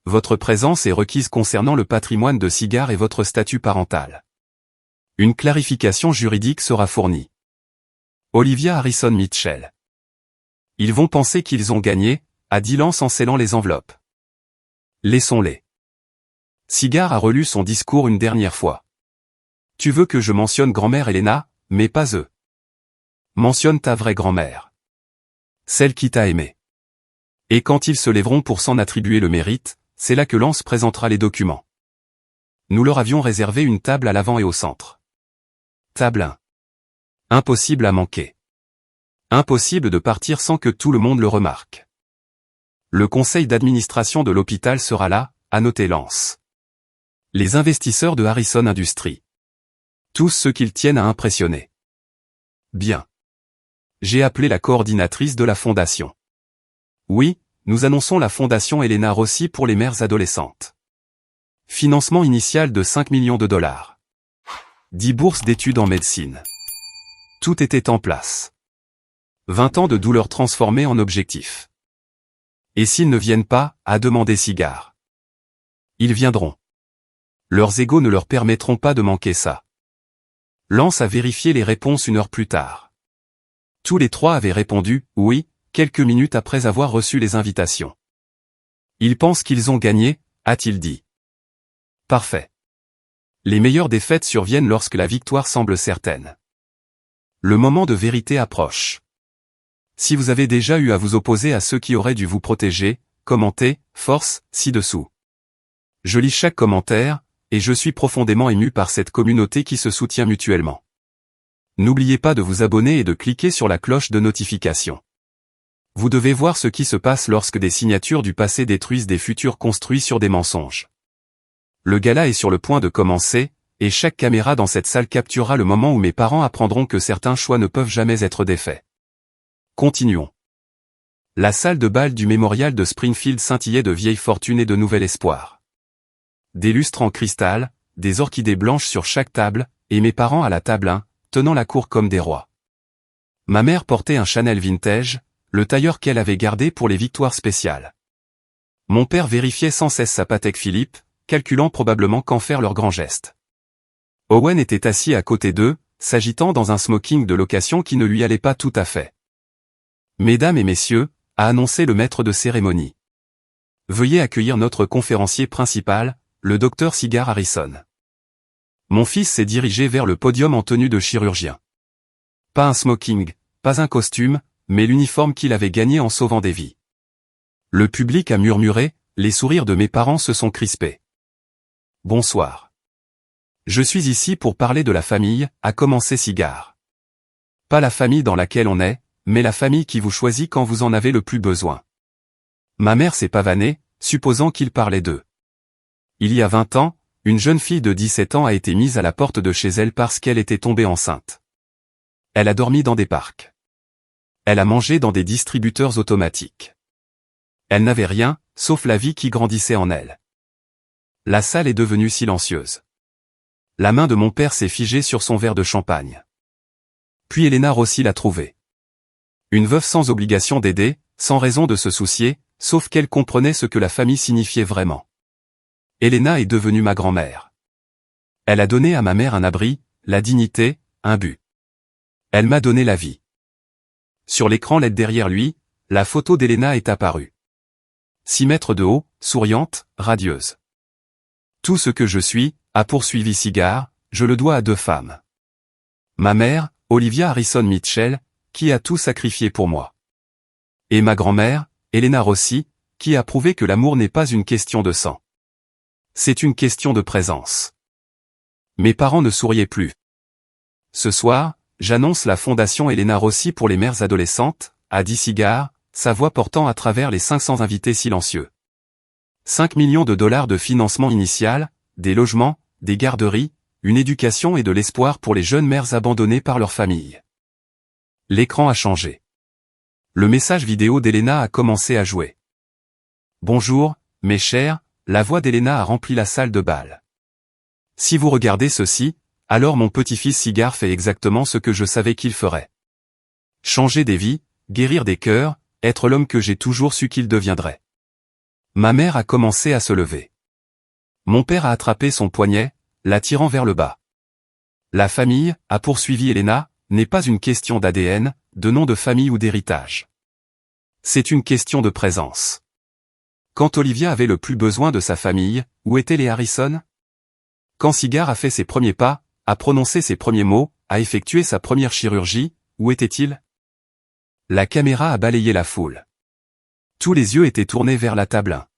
Votre présence est requise concernant le patrimoine de Sigard et votre statut parental. Une clarification juridique sera fournie. Olivia Harrison Mitchell. Ils vont penser qu'ils ont gagné, a dit Lance en scellant les enveloppes. Laissons-les. Sigard a relu son discours une dernière fois. Tu veux que je mentionne grand-mère Elena, mais pas eux. Mentionne ta vraie grand-mère. Celle qui t'a aimé. Et quand ils se lèveront pour s'en attribuer le mérite, c'est là que Lance présentera les documents. Nous leur avions réservé une table à l'avant et au centre. Table 1. Impossible à manquer. Impossible de partir sans que tout le monde le remarque. Le conseil d'administration de l'hôpital sera là, a noté Lance. Les investisseurs de Harrison Industries. Tous ceux qu'ils tiennent à impressionner. Bien. J'ai appelé la coordinatrice de la fondation. Oui, nous annonçons la fondation Elena Rossi pour les mères adolescentes. Financement initial de 5 millions de dollars. 10 bourses d'études en médecine. Tout était en place. 20 ans de douleur transformées en objectifs. Et s'ils ne viennent pas, a demandé Sigard. Ils viendront. Leurs égos ne leur permettront pas de manquer ça. Lance a vérifié les réponses 1 heure plus tard. Tous les 3 avaient répondu « oui », quelques minutes après avoir reçu les invitations. Ils pensent qu'ils ont gagné, a-t-il dit. Parfait. Les meilleures défaites surviennent lorsque la victoire semble certaine. Le moment de vérité approche. Si vous avez déjà eu à vous opposer à ceux qui auraient dû vous protéger, commentez, force, ci-dessous. Je lis chaque commentaire, et je suis profondément ému par cette communauté qui se soutient mutuellement. N'oubliez pas de vous abonner et de cliquer sur la cloche de notification. Vous devez voir ce qui se passe lorsque des signatures du passé détruisent des futurs construits sur des mensonges. Le gala est sur le point de commencer, et chaque caméra dans cette salle capturera le moment où mes parents apprendront que certains choix ne peuvent jamais être défaits. Continuons. La salle de bal du mémorial de Springfield scintillait de vieille fortune et de nouvel espoir. Des lustres en cristal, des orchidées blanches sur chaque table, et mes parents à la table 1, tenant la cour comme des rois. Ma mère portait un Chanel vintage, le tailleur qu'elle avait gardé pour les victoires spéciales. Mon père vérifiait sans cesse sa Patek Philippe, calculant probablement quand faire leur grand geste. Owen était assis à côté d'eux, s'agitant dans un smoking de location qui ne lui allait pas tout à fait. « Mesdames et messieurs », a annoncé le maître de cérémonie. « Veuillez accueillir notre conférencier principal, le docteur Sigard Harrison. » Mon fils s'est dirigé vers le podium en tenue de chirurgien. Pas un smoking, pas un costume, mais l'uniforme qu'il avait gagné en sauvant des vies. Le public a murmuré, les sourires de mes parents se sont crispés. « Bonsoir. Je suis ici pour parler de la famille, a commencé Sigard. Pas la famille dans laquelle on est, mais la famille qui vous choisit quand vous en avez le plus besoin. » Ma mère s'est pavanée, supposant qu'il parlait d'eux. Il y a 20 ans, une jeune fille de 17 ans a été mise à la porte de chez elle parce qu'elle était tombée enceinte. Elle a dormi dans des parcs. Elle a mangé dans des distributeurs automatiques. Elle n'avait rien, sauf la vie qui grandissait en elle. La salle est devenue silencieuse. La main de mon père s'est figée sur son verre de champagne. Puis Elena Rossi l'a trouvée. Une veuve sans obligation d'aider, sans raison de se soucier, sauf qu'elle comprenait ce que la famille signifiait vraiment. Elena est devenue ma grand-mère. Elle a donné à ma mère un abri, la dignité, un but. Elle m'a donné la vie. Sur l'écran LED derrière lui, la photo d'Elena est apparue. 6 mètres de haut, souriante, radieuse. Tout ce que je suis, a poursuivi Sigard, je le dois à 2 femmes. Ma mère, Olivia Harrison Mitchell, qui a tout sacrifié pour moi. Et ma grand-mère, Elena Rossi, qui a prouvé que l'amour n'est pas une question de sang. C'est une question de présence. Mes parents ne souriaient plus. Ce soir, j'annonce la fondation Elena Rossi pour les mères adolescentes, a dit Sigard, sa voix portant à travers les 500 invités silencieux. 5 millions de dollars de financement initial, des logements, des garderies, une éducation et de l'espoir pour les jeunes mères abandonnées par leur famille. L'écran a changé. Le message vidéo d'Elena a commencé à jouer. Bonjour, mes chers, la voix d'Elena a rempli la salle de bal. Si vous regardez ceci, alors mon petit-fils Sigard fait exactement ce que je savais qu'il ferait. Changer des vies, guérir des cœurs, être l'homme que j'ai toujours su qu'il deviendrait. Ma mère a commencé à se lever. Mon père a attrapé son poignet, l'attirant vers le bas. La famille, a poursuivi Elena, n'est pas une question d'ADN, de nom de famille ou d'héritage. C'est une question de présence. Quand Olivia avait le plus besoin de sa famille, où étaient les Harrison? Quand Sigard a fait ses premiers pas, a prononcé ses premiers mots, a effectué sa première chirurgie, où était-il? La caméra a balayé la foule. Tous les yeux étaient tournés vers la table 1.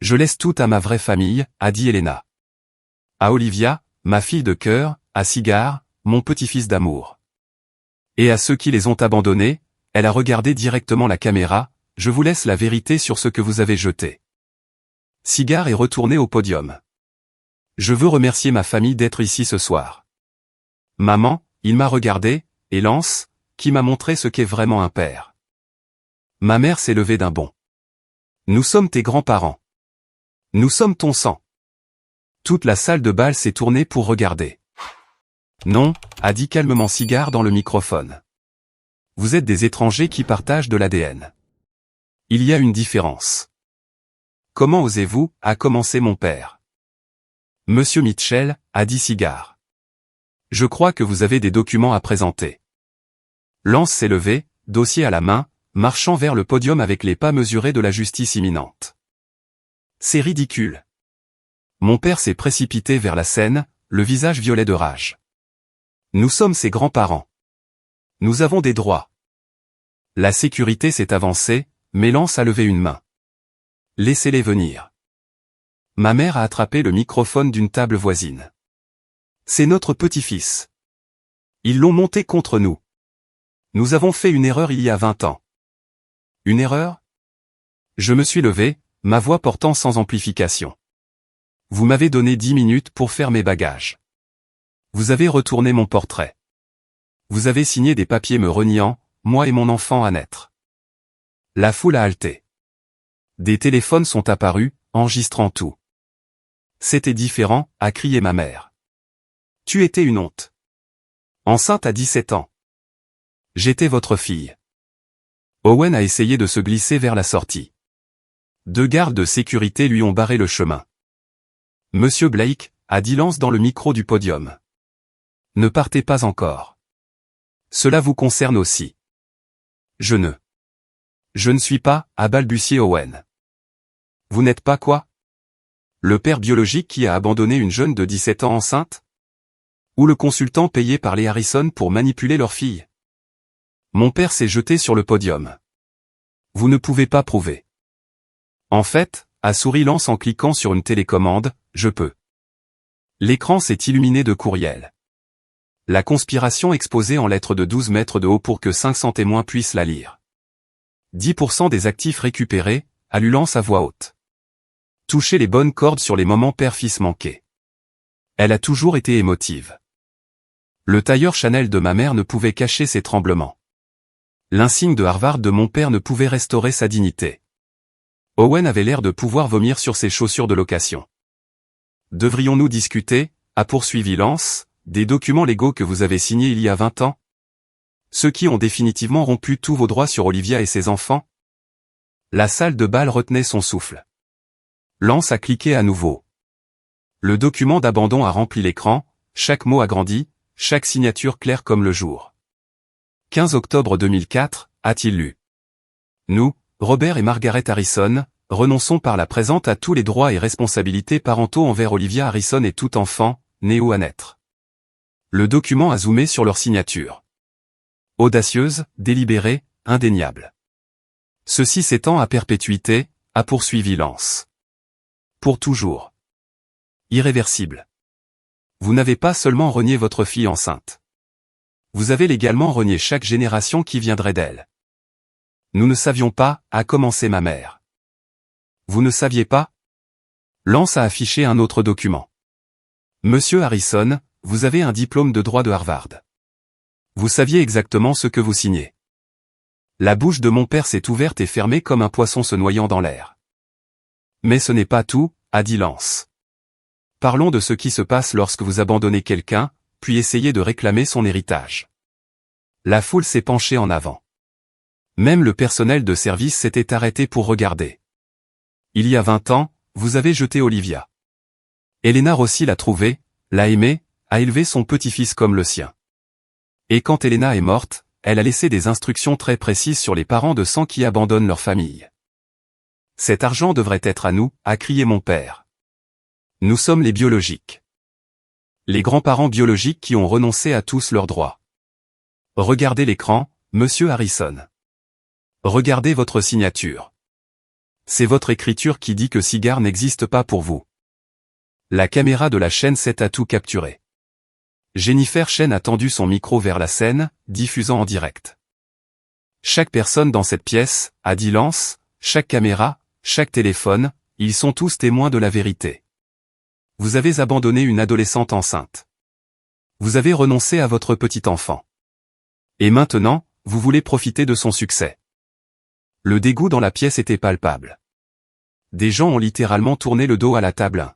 Je laisse tout à ma vraie famille, a dit Elena. À Olivia, ma fille de cœur, à Sigard, mon petit-fils d'amour. Et à ceux qui les ont abandonnés, elle a regardé directement la caméra, je vous laisse la vérité sur ce que vous avez jeté. Sigard est retourné au podium. Je veux remercier ma famille d'être ici ce soir. Maman, il m'a regardé, et Lance, qui m'a montré ce qu'est vraiment un père. Ma mère s'est levée d'un bond. Nous sommes tes grands-parents. Nous sommes ton sang. Toute la salle de bal s'est tournée pour regarder. Non, a dit calmement Cigare dans le microphone. Vous êtes des étrangers qui partagent de l'ADN. Il y a une différence. Comment osez-vous, a commencé mon père. Monsieur Mitchell, a dit Cigare. Je crois que vous avez des documents à présenter. Lance s'est levé, dossier à la main, marchant vers le podium avec les pas mesurés de la justice imminente. C'est ridicule. Mon père s'est précipité vers la scène, le visage violet de rage. Nous sommes ses grands-parents. Nous avons des droits. La sécurité s'est avancée, mais Lance a levé une main. Laissez-les venir. Ma mère a attrapé le microphone d'une table voisine. C'est notre petit-fils. Ils l'ont monté contre nous. Nous avons fait une erreur il y a 20 ans. Une erreur? Je me suis levé, ma voix portant sans amplification. Vous m'avez donné 10 minutes pour faire mes bagages. Vous avez retourné mon portrait. Vous avez signé des papiers me reniant, moi et mon enfant à naître. La foule a halté. Des téléphones sont apparus, enregistrant tout. C'était différent, a crié ma mère. Tu étais une honte. Enceinte à 17 ans. J'étais votre fille. Owen a essayé de se glisser vers la sortie. 2 gardes de sécurité lui ont barré le chemin. Monsieur Blake, a dit Lance dans le micro du podium. Ne partez pas encore. Cela vous concerne aussi. Je ne suis pas, a balbutié Owen. Vous n'êtes pas quoi? Le père biologique qui a abandonné une jeune de 17 ans enceinte? Ou le consultant payé par les Harrison pour manipuler leur fille? Mon père s'est jeté sur le podium. Vous ne pouvez pas prouver. En fait, a souri Lance en cliquant sur une télécommande, je peux. L'écran s'est illuminé de courriel. La conspiration exposée en lettres de 12 mètres de haut pour que 500 témoins puissent la lire. 10% des actifs récupérés, a lu Lance à voix haute. Toucher les bonnes cordes sur les moments père-fils manqués. Elle a toujours été émotive. Le tailleur Chanel de ma mère ne pouvait cacher ses tremblements. L'insigne de Harvard de mon père ne pouvait restaurer sa dignité. Owen avait l'air de pouvoir vomir sur ses chaussures de location. Devrions-nous discuter, a poursuivi Lance, des documents légaux que vous avez signés il y a 20 ans? Ceux qui ont définitivement rompu tous vos droits sur Olivia et ses enfants? La salle de bal retenait son souffle. Lance a cliqué à nouveau. Le document d'abandon a rempli l'écran, chaque mot agrandi, chaque signature claire comme le jour. 15 octobre 2004, a-t-il lu. Nous, Robert et Margaret Harrison, renonçons par la présente à tous les droits et responsabilités parentaux envers Olivia Harrison et tout enfant, né ou à naître. Le document a zoomé sur leur signature. Audacieuse, délibérée, indéniable. Ceci s'étend à perpétuité, a poursuivi Lance. Pour toujours. Irréversible. Vous n'avez pas seulement renié votre fille enceinte. Vous avez légalement renié chaque génération qui viendrait d'elle. Nous ne savions pas, a commencé ma mère. Vous ne saviez pas? Lance a affiché un autre document. Monsieur Harrison, vous avez un diplôme de droit de Harvard. Vous saviez exactement ce que vous signez. La bouche de mon père s'est ouverte et fermée comme un poisson se noyant dans l'air. Mais ce n'est pas tout, a dit Lance. Parlons de ce qui se passe lorsque vous abandonnez quelqu'un, puis essayez de réclamer son héritage. La foule s'est penchée en avant. Même le personnel de service s'était arrêté pour regarder. Il y a 20 ans, vous avez jeté Olivia. Elena Rossi l'a trouvée, l'a aimée, a élevé son petit-fils comme le sien. Et quand Elena est morte, elle a laissé des instructions très précises sur les parents de sang qui abandonnent leur famille. Cet argent devrait être à nous, a crié mon père. Nous sommes les biologiques. Les grands-parents biologiques qui ont renoncé à tous leurs droits. Regardez l'écran, monsieur Harrison. Regardez votre signature. C'est votre écriture qui dit que Cigare n'existe pas pour vous. La caméra de la chaîne s'est à tout capturé. Jennifer Chen a tendu son micro vers la scène, diffusant en direct. Chaque personne dans cette pièce, a dit Lance, chaque caméra, chaque téléphone, ils sont tous témoins de la vérité. Vous avez abandonné une adolescente enceinte. Vous avez renoncé à votre petit enfant. Et maintenant, vous voulez profiter de son succès. Le dégoût dans la pièce était palpable. Des gens ont littéralement tourné le dos à la table 1.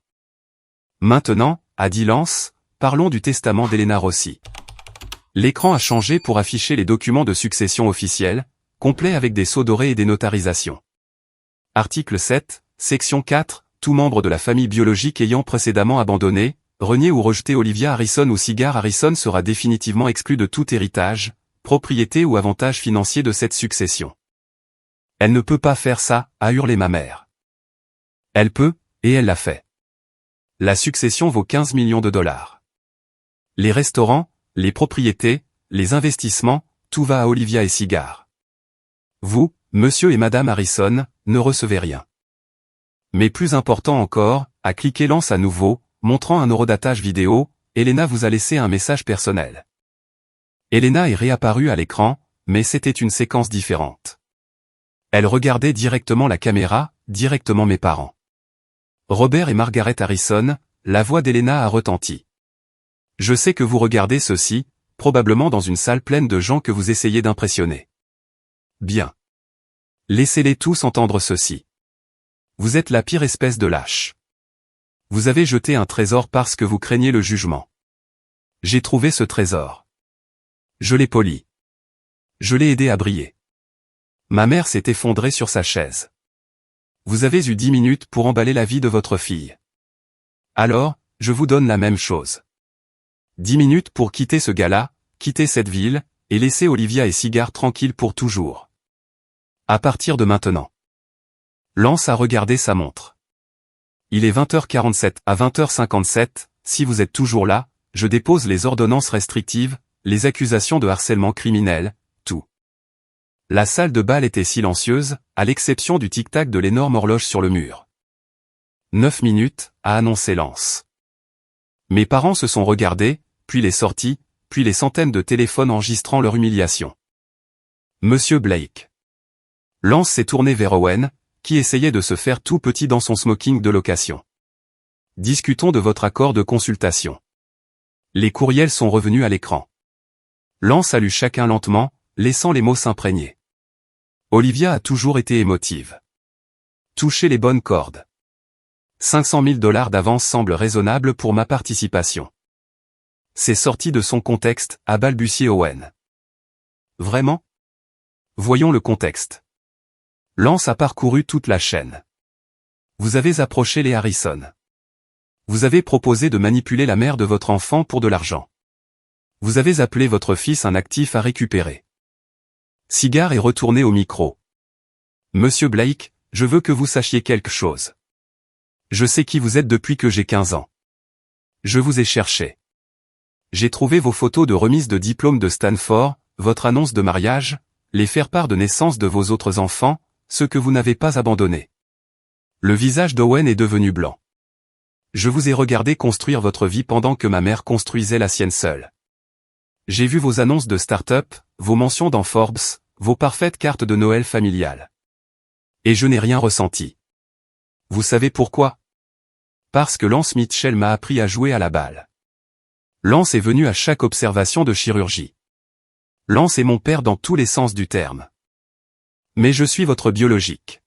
Maintenant, a dit Lance, parlons du testament d'Elena Rossi. L'écran a changé pour afficher les documents de succession officiels, complets avec des sceaux dorés et des notarisations. Article 7, section 4, tout membre de la famille biologique ayant précédemment abandonné, renié ou rejeté Olivia Harrison ou Cigar Harrison sera définitivement exclu de tout héritage, propriété ou avantage financier de cette succession. Elle ne peut pas faire ça, a hurlé ma mère. Elle peut, et elle l'a fait. La succession vaut 15 millions de dollars. Les restaurants, les propriétés, les investissements, tout va à Olivia et Cigar. Vous, monsieur et madame Harrison, ne recevez rien. Mais plus important encore, a cliqué Lance à nouveau, montrant un horodatage vidéo, Elena vous a laissé un message personnel. Elena est réapparue à l'écran, mais c'était une séquence différente. Elle regardait directement la caméra, directement mes parents. Robert et Margaret Harrison, la voix d'Elena a retenti. Je sais que vous regardez ceci, probablement dans une salle pleine de gens que vous essayez d'impressionner. Bien. Laissez-les tous entendre ceci. Vous êtes la pire espèce de lâche. Vous avez jeté un trésor parce que vous craignez le jugement. J'ai trouvé ce trésor. Je l'ai poli. Je l'ai aidé à briller. Ma mère s'est effondrée sur sa chaise. Vous avez eu 10 minutes pour emballer la vie de votre fille. Alors, je vous donne la même chose. 10 minutes pour quitter ce gars-là, quitter cette ville, et laisser Olivia et Cigar tranquilles pour toujours. À partir de maintenant. Lance a regardé sa montre. Il est 20h47 à 20h57, si vous êtes toujours là, je dépose les ordonnances restrictives, les accusations de harcèlement criminel, tout. La salle de bal était silencieuse, à l'exception du tic-tac de l'énorme horloge sur le mur. 9 minutes, a annoncé Lance. Mes parents se sont regardés, puis les sorties, puis les centaines de téléphones enregistrant leur humiliation. Monsieur Blake. Lance s'est tourné vers Owen, qui essayait de se faire tout petit dans son smoking de location. Discutons de votre accord de consultation. Les courriels sont revenus à l'écran. Lance a lu chacun lentement, laissant les mots s'imprégner. Olivia a toujours été émotive. Toucher les bonnes cordes. 500 000 $ d'avance semble raisonnable pour ma participation. C'est sorti de son contexte, a balbutié Owen. Vraiment? Voyons le contexte. Lance a parcouru toute la chaîne. Vous avez approché les Harrison. Vous avez proposé de manipuler la mère de votre enfant pour de l'argent. Vous avez appelé votre fils un actif à récupérer. Cigar est retourné au micro. Monsieur Blake, je veux que vous sachiez quelque chose. Je sais qui vous êtes depuis que j'ai 15 ans. Je vous ai cherché. J'ai trouvé vos photos de remise de diplôme de Stanford, votre annonce de mariage, les faire-part de naissance de vos autres enfants, ceux que vous n'avez pas abandonnés. Le visage d'Owen est devenu blanc. Je vous ai regardé construire votre vie pendant que ma mère construisait la sienne seule. J'ai vu vos annonces de start-up, vos mentions dans Forbes, vos parfaites cartes de Noël familiales. Et je n'ai rien ressenti. Vous savez pourquoi? Parce que Lance Mitchell m'a appris à jouer à la balle. Lance est venu à chaque observation de chirurgie. Lance est mon père dans tous les sens du terme. Mais je suis votre biologique.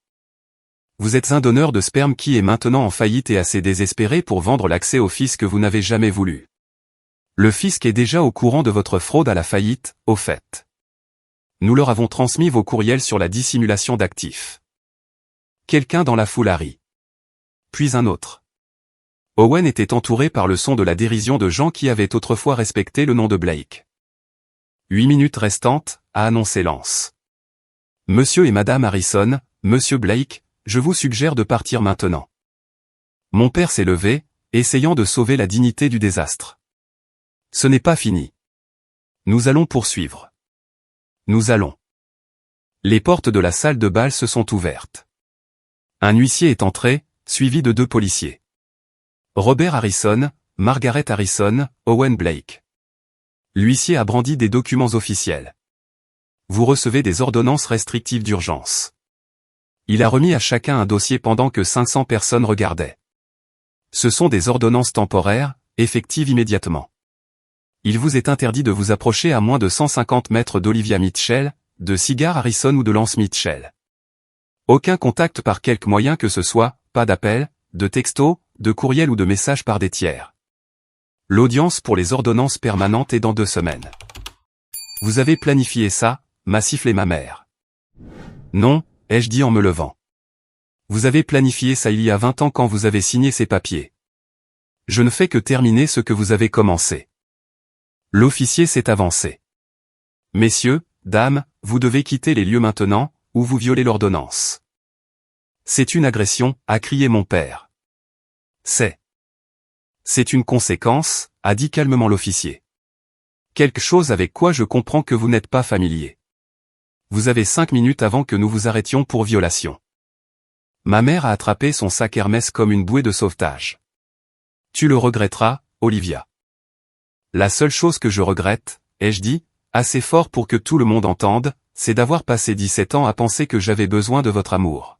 Vous êtes un donneur de sperme qui est maintenant en faillite et assez désespéré pour vendre l'accès au fisc que vous n'avez jamais voulu. Le fisc est déjà au courant de votre fraude à la faillite, au fait. Nous leur avons transmis vos courriels sur la dissimulation d'actifs. Quelqu'un dans la foule a ri. Puis un autre. Owen était entouré par le son de la dérision de gens qui avaient autrefois respecté le nom de Blake. 8 minutes restantes, a annoncé Lance. Monsieur et madame Harrison, monsieur Blake, je vous suggère de partir maintenant. Mon père s'est levé, essayant de sauver la dignité du désastre. Ce n'est pas fini. Nous allons poursuivre. Nous allons. Les portes de la salle de bal se sont ouvertes. Un huissier est entré, suivi de 2 policiers. Robert Harrison, Margaret Harrison, Owen Blake. L'huissier a brandi des documents officiels. Vous recevez des ordonnances restrictives d'urgence. Il a remis à chacun un dossier pendant que 500 personnes regardaient. Ce sont des ordonnances temporaires, effectives immédiatement. Il vous est interdit de vous approcher à moins de 150 mètres d'Olivia Mitchell, de Cigar Harrison ou de Lance Mitchell. Aucun contact par quelque moyen que ce soit, pas d'appel, de texto, de courriels ou de messages par des tiers. L'audience pour les ordonnances permanentes est dans 2 semaines. Vous avez planifié ça, m'a sifflé ma mère. Non, ai-je dit en me levant. Vous avez planifié ça il y a 20 ans quand vous avez signé ces papiers. Je ne fais que terminer ce que vous avez commencé. L'officier s'est avancé. Messieurs, dames, vous devez quitter les lieux maintenant, ou vous violez l'ordonnance. C'est une agression, a crié mon père. C'est une conséquence, a dit calmement l'officier. Quelque chose avec quoi je comprends que vous n'êtes pas familier. Vous avez 5 minutes avant que nous vous arrêtions pour violation. Ma mère a attrapé son sac Hermès comme une bouée de sauvetage. Tu le regretteras, Olivia. La seule chose que je regrette, ai-je dit, assez fort pour que tout le monde entende, c'est d'avoir passé 17 ans à penser que j'avais besoin de votre amour.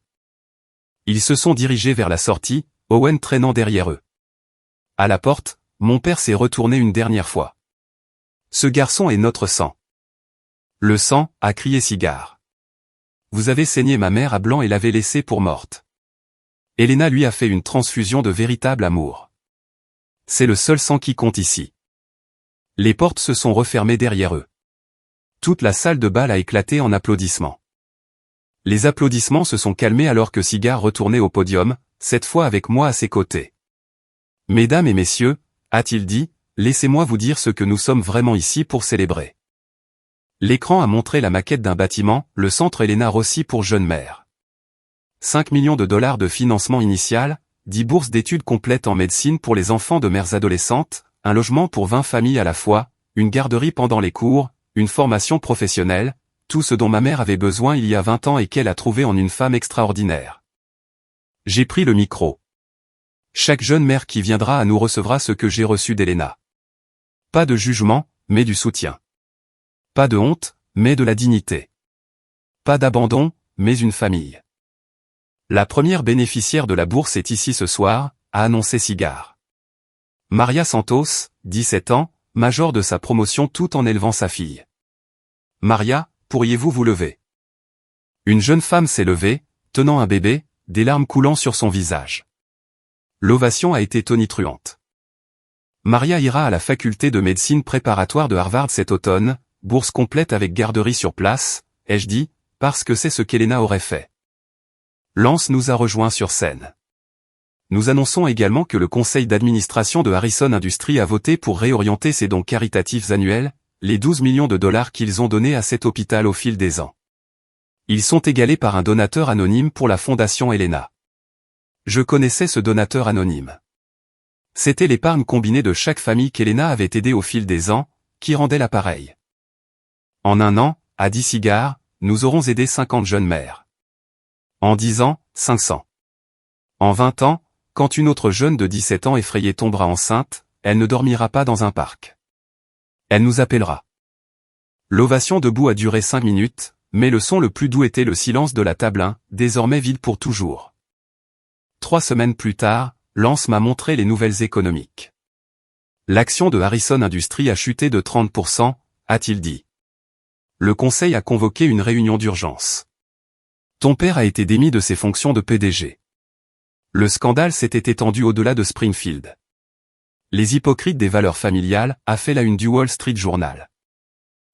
Ils se sont dirigés vers la sortie, Owen traînant derrière eux. À la porte, mon père s'est retourné une dernière fois. Ce garçon est notre sang. Le sang, a crié Cigare. Vous avez saigné ma mère à blanc et l'avez laissée pour morte. Elena lui a fait une transfusion de véritable amour. C'est le seul sang qui compte ici. Les portes se sont refermées derrière eux. Toute la salle de bal a éclaté en applaudissements. Les applaudissements se sont calmés alors que Cigare retournait au podium, cette fois avec moi à ses côtés. Mesdames et messieurs, a-t-il dit, laissez-moi vous dire ce que nous sommes vraiment ici pour célébrer. L'écran a montré la maquette d'un bâtiment, le centre Elena Rossi pour jeunes mères. 5 millions de dollars de financement initial, 10 bourses d'études complètes en médecine pour les enfants de mères adolescentes, un logement pour 20 familles à la fois, une garderie pendant les cours, une formation professionnelle, tout ce dont ma mère avait besoin il y a 20 ans et qu'elle a trouvé en une femme extraordinaire. J'ai pris le micro. Chaque jeune mère qui viendra à nous recevra ce que j'ai reçu d'Elena. Pas de jugement, mais du soutien. Pas de honte, mais de la dignité. Pas d'abandon, mais une famille. La première bénéficiaire de la bourse est ici ce soir, a annoncé Cigare. Maria Santos, 17 ans, major de sa promotion tout en élevant sa fille. Maria, pourriez-vous vous lever? Une jeune femme s'est levée, tenant un bébé, des larmes coulant sur son visage. L'ovation a été tonitruante. Maria ira à la faculté de médecine préparatoire de Harvard cet automne, bourse complète avec garderie sur place, ai-je dit, parce que c'est ce qu'Elena aurait fait. Lance nous a rejoints sur scène. Nous annonçons également que le conseil d'administration de Harrison Industries a voté pour réorienter ses dons caritatifs annuels, les 12 millions de dollars qu'ils ont donnés à cet hôpital au fil des ans. Ils sont égalés par un donateur anonyme pour la fondation Elena. Je connaissais ce donateur anonyme. C'était l'épargne combinée de chaque famille qu'Elena avait aidée au fil des ans, qui rendait l'appareil. En 1 an, a dit Cigare, nous aurons aidé 50 jeunes mères. En 10 ans, 500. En 20 ans, quand une autre jeune de 17 ans effrayée tombera enceinte, elle ne dormira pas dans un parc. Elle nous appellera. L'ovation debout a duré 5 minutes, mais le son le plus doux était le silence de la table 1, désormais vide pour toujours. 3 semaines plus tard, Lance m'a montré les nouvelles économiques. L'action de Harrison Industries a chuté de 30%, a-t-il dit. Le conseil a convoqué une réunion d'urgence. Ton père a été démis de ses fonctions de PDG. Le scandale s'était étendu au-delà de Springfield. Les hypocrites des valeurs familiales a fait la une du Wall Street Journal.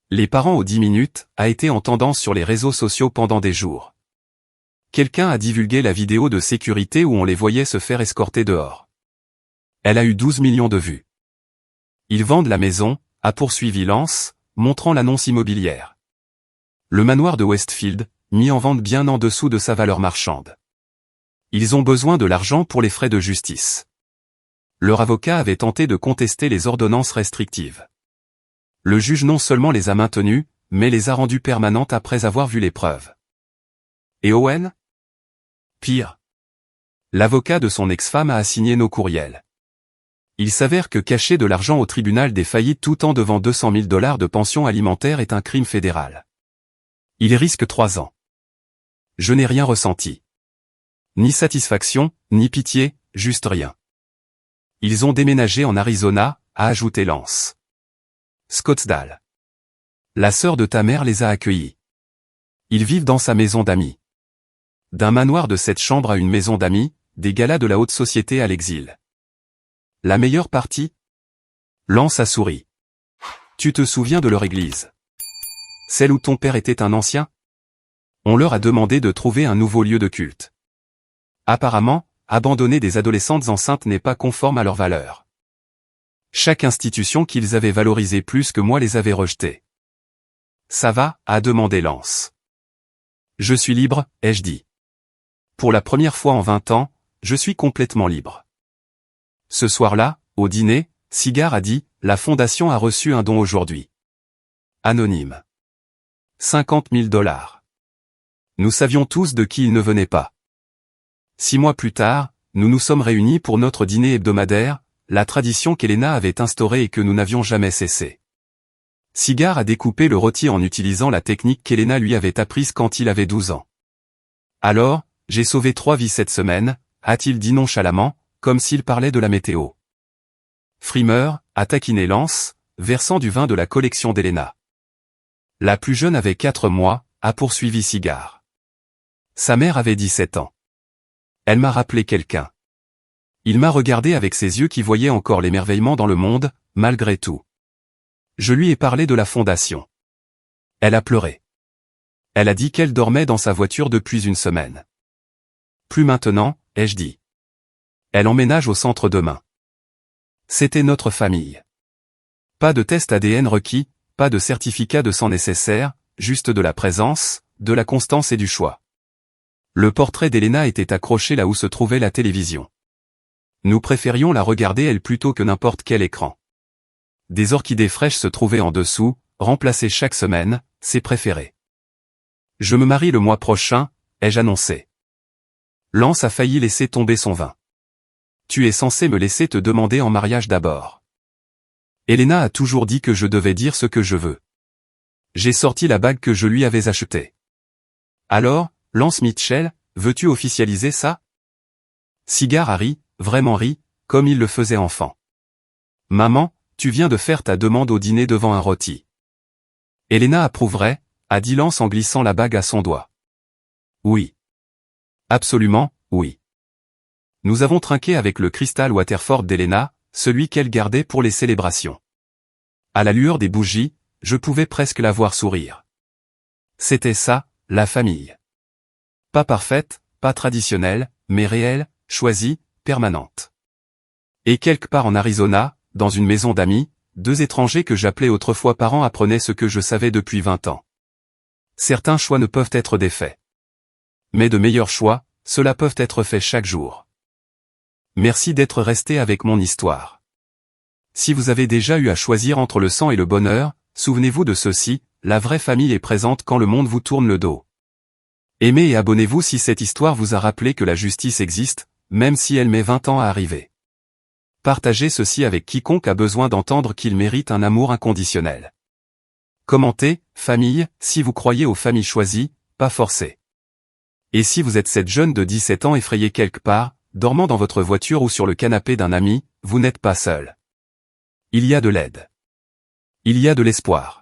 Les parents aux 10 minutes a été en tendance sur les réseaux sociaux pendant des jours. Quelqu'un a divulgué la vidéo de sécurité où on les voyait se faire escorter dehors. Elle a eu 12 millions de vues. Ils vendent la maison, a poursuivi Lance, montrant l'annonce immobilière. Le manoir de Westfield, mis en vente bien en dessous de sa valeur marchande. Ils ont besoin de l'argent pour les frais de justice. Leur avocat avait tenté de contester les ordonnances restrictives. Le juge non seulement les a maintenues, mais les a rendues permanentes après avoir vu les preuves. Et Owen? Pire. L'avocat de son ex-femme a assigné nos courriels. Il s'avère que cacher de l'argent au tribunal des faillites tout en devant 200 000 $ de pension alimentaire est un crime fédéral. Il risque 3 ans. Je n'ai rien ressenti. Ni satisfaction, ni pitié, juste rien. Ils ont déménagé en Arizona, a ajouté Lance. Scottsdale. La sœur de ta mère les a accueillis. Ils vivent dans sa maison d'amis. D'un manoir de 7 chambres à une maison d'amis, des galas de la haute société à l'exil. La meilleure partie? Lance a souri. Tu te souviens de leur église? Celle où ton père était un ancien? On leur a demandé de trouver un nouveau lieu de culte. Apparemment, abandonner des adolescentes enceintes n'est pas conforme à leurs valeurs. Chaque institution qu'ils avaient valorisée plus que moi les avait rejetées. Ça va, a demandé Lance. Je suis libre, ai-je dit. Pour la première fois en 20 ans, je suis complètement libre. Ce soir-là, au dîner, Cigare a dit, la fondation a reçu un don aujourd'hui. Anonyme. 50 000 $. Nous savions tous de qui il ne venait pas. 6 mois plus tard, nous nous sommes réunis pour notre dîner hebdomadaire, la tradition qu'Elena avait instaurée et que nous n'avions jamais cessé. Cigare a découpé le rôti en utilisant la technique qu'Elena lui avait apprise quand il avait 12 ans. Alors, j'ai sauvé 3 vies cette semaine, a-t-il dit nonchalamment, comme s'il parlait de la météo. Frimeur, a taquiné Lance, versant du vin de la collection d'Elena. La plus jeune avait 4 mois, a poursuivi Cigare. Sa mère avait 17 ans. Elle m'a rappelé quelqu'un. Il m'a regardé avec ses yeux qui voyaient encore l'émerveillement dans le monde, malgré tout. Je lui ai parlé de la fondation. Elle a pleuré. Elle a dit qu'elle dormait dans sa voiture depuis une semaine. Plus maintenant, ai-je dit. Elle emménage au centre demain. C'était notre famille. Pas de test ADN requis, pas de certificat de sang nécessaire, juste de la présence, de la constance et du choix. Le portrait d'Elena était accroché là où se trouvait la télévision. Nous préférions la regarder elle plutôt que n'importe quel écran. Des orchidées fraîches se trouvaient en dessous, remplacées chaque semaine, ses préférées. Je me marie le mois prochain, ai-je annoncé. Lance a failli laisser tomber son vin. Tu es censé me laisser te demander en mariage d'abord. Elena a toujours dit que je devais dire ce que je veux. J'ai sorti la bague que je lui avais achetée. Alors, Lance Mitchell, veux-tu officialiser ça? Cigare a ri, vraiment ri, comme il le faisait enfant. Maman, tu viens de faire ta demande au dîner devant un rôti. Elena approuverait, a dit Lance en glissant la bague à son doigt. Oui. Absolument, oui. Nous avons trinqué avec le Crystal Waterford d'Elena, celui qu'elle gardait pour les célébrations. À la lueur des bougies, je pouvais presque la voir sourire. C'était ça, la famille. Pas parfaite, pas traditionnelle, mais réelle, choisie, permanente. Et quelque part en Arizona, dans une maison d'amis, 2 étrangers que j'appelais autrefois parents apprenaient ce que je savais depuis 20 ans. Certains choix ne peuvent être défaits. Mais de meilleurs choix, ceux-là peuvent être faits chaque jour. Merci d'être resté avec mon histoire. Si vous avez déjà eu à choisir entre le sang et le bonheur, souvenez-vous de ceci, la vraie famille est présente quand le monde vous tourne le dos. Aimez et abonnez-vous si cette histoire vous a rappelé que la justice existe, même si elle met 20 ans à arriver. Partagez ceci avec quiconque a besoin d'entendre qu'il mérite un amour inconditionnel. Commentez, famille, si vous croyez aux familles choisies, pas forcées. Et si vous êtes cette jeune de 17 ans effrayée quelque part, dormant dans votre voiture ou sur le canapé d'un ami, vous n'êtes pas seul. Il y a de l'aide. Il y a de l'espoir.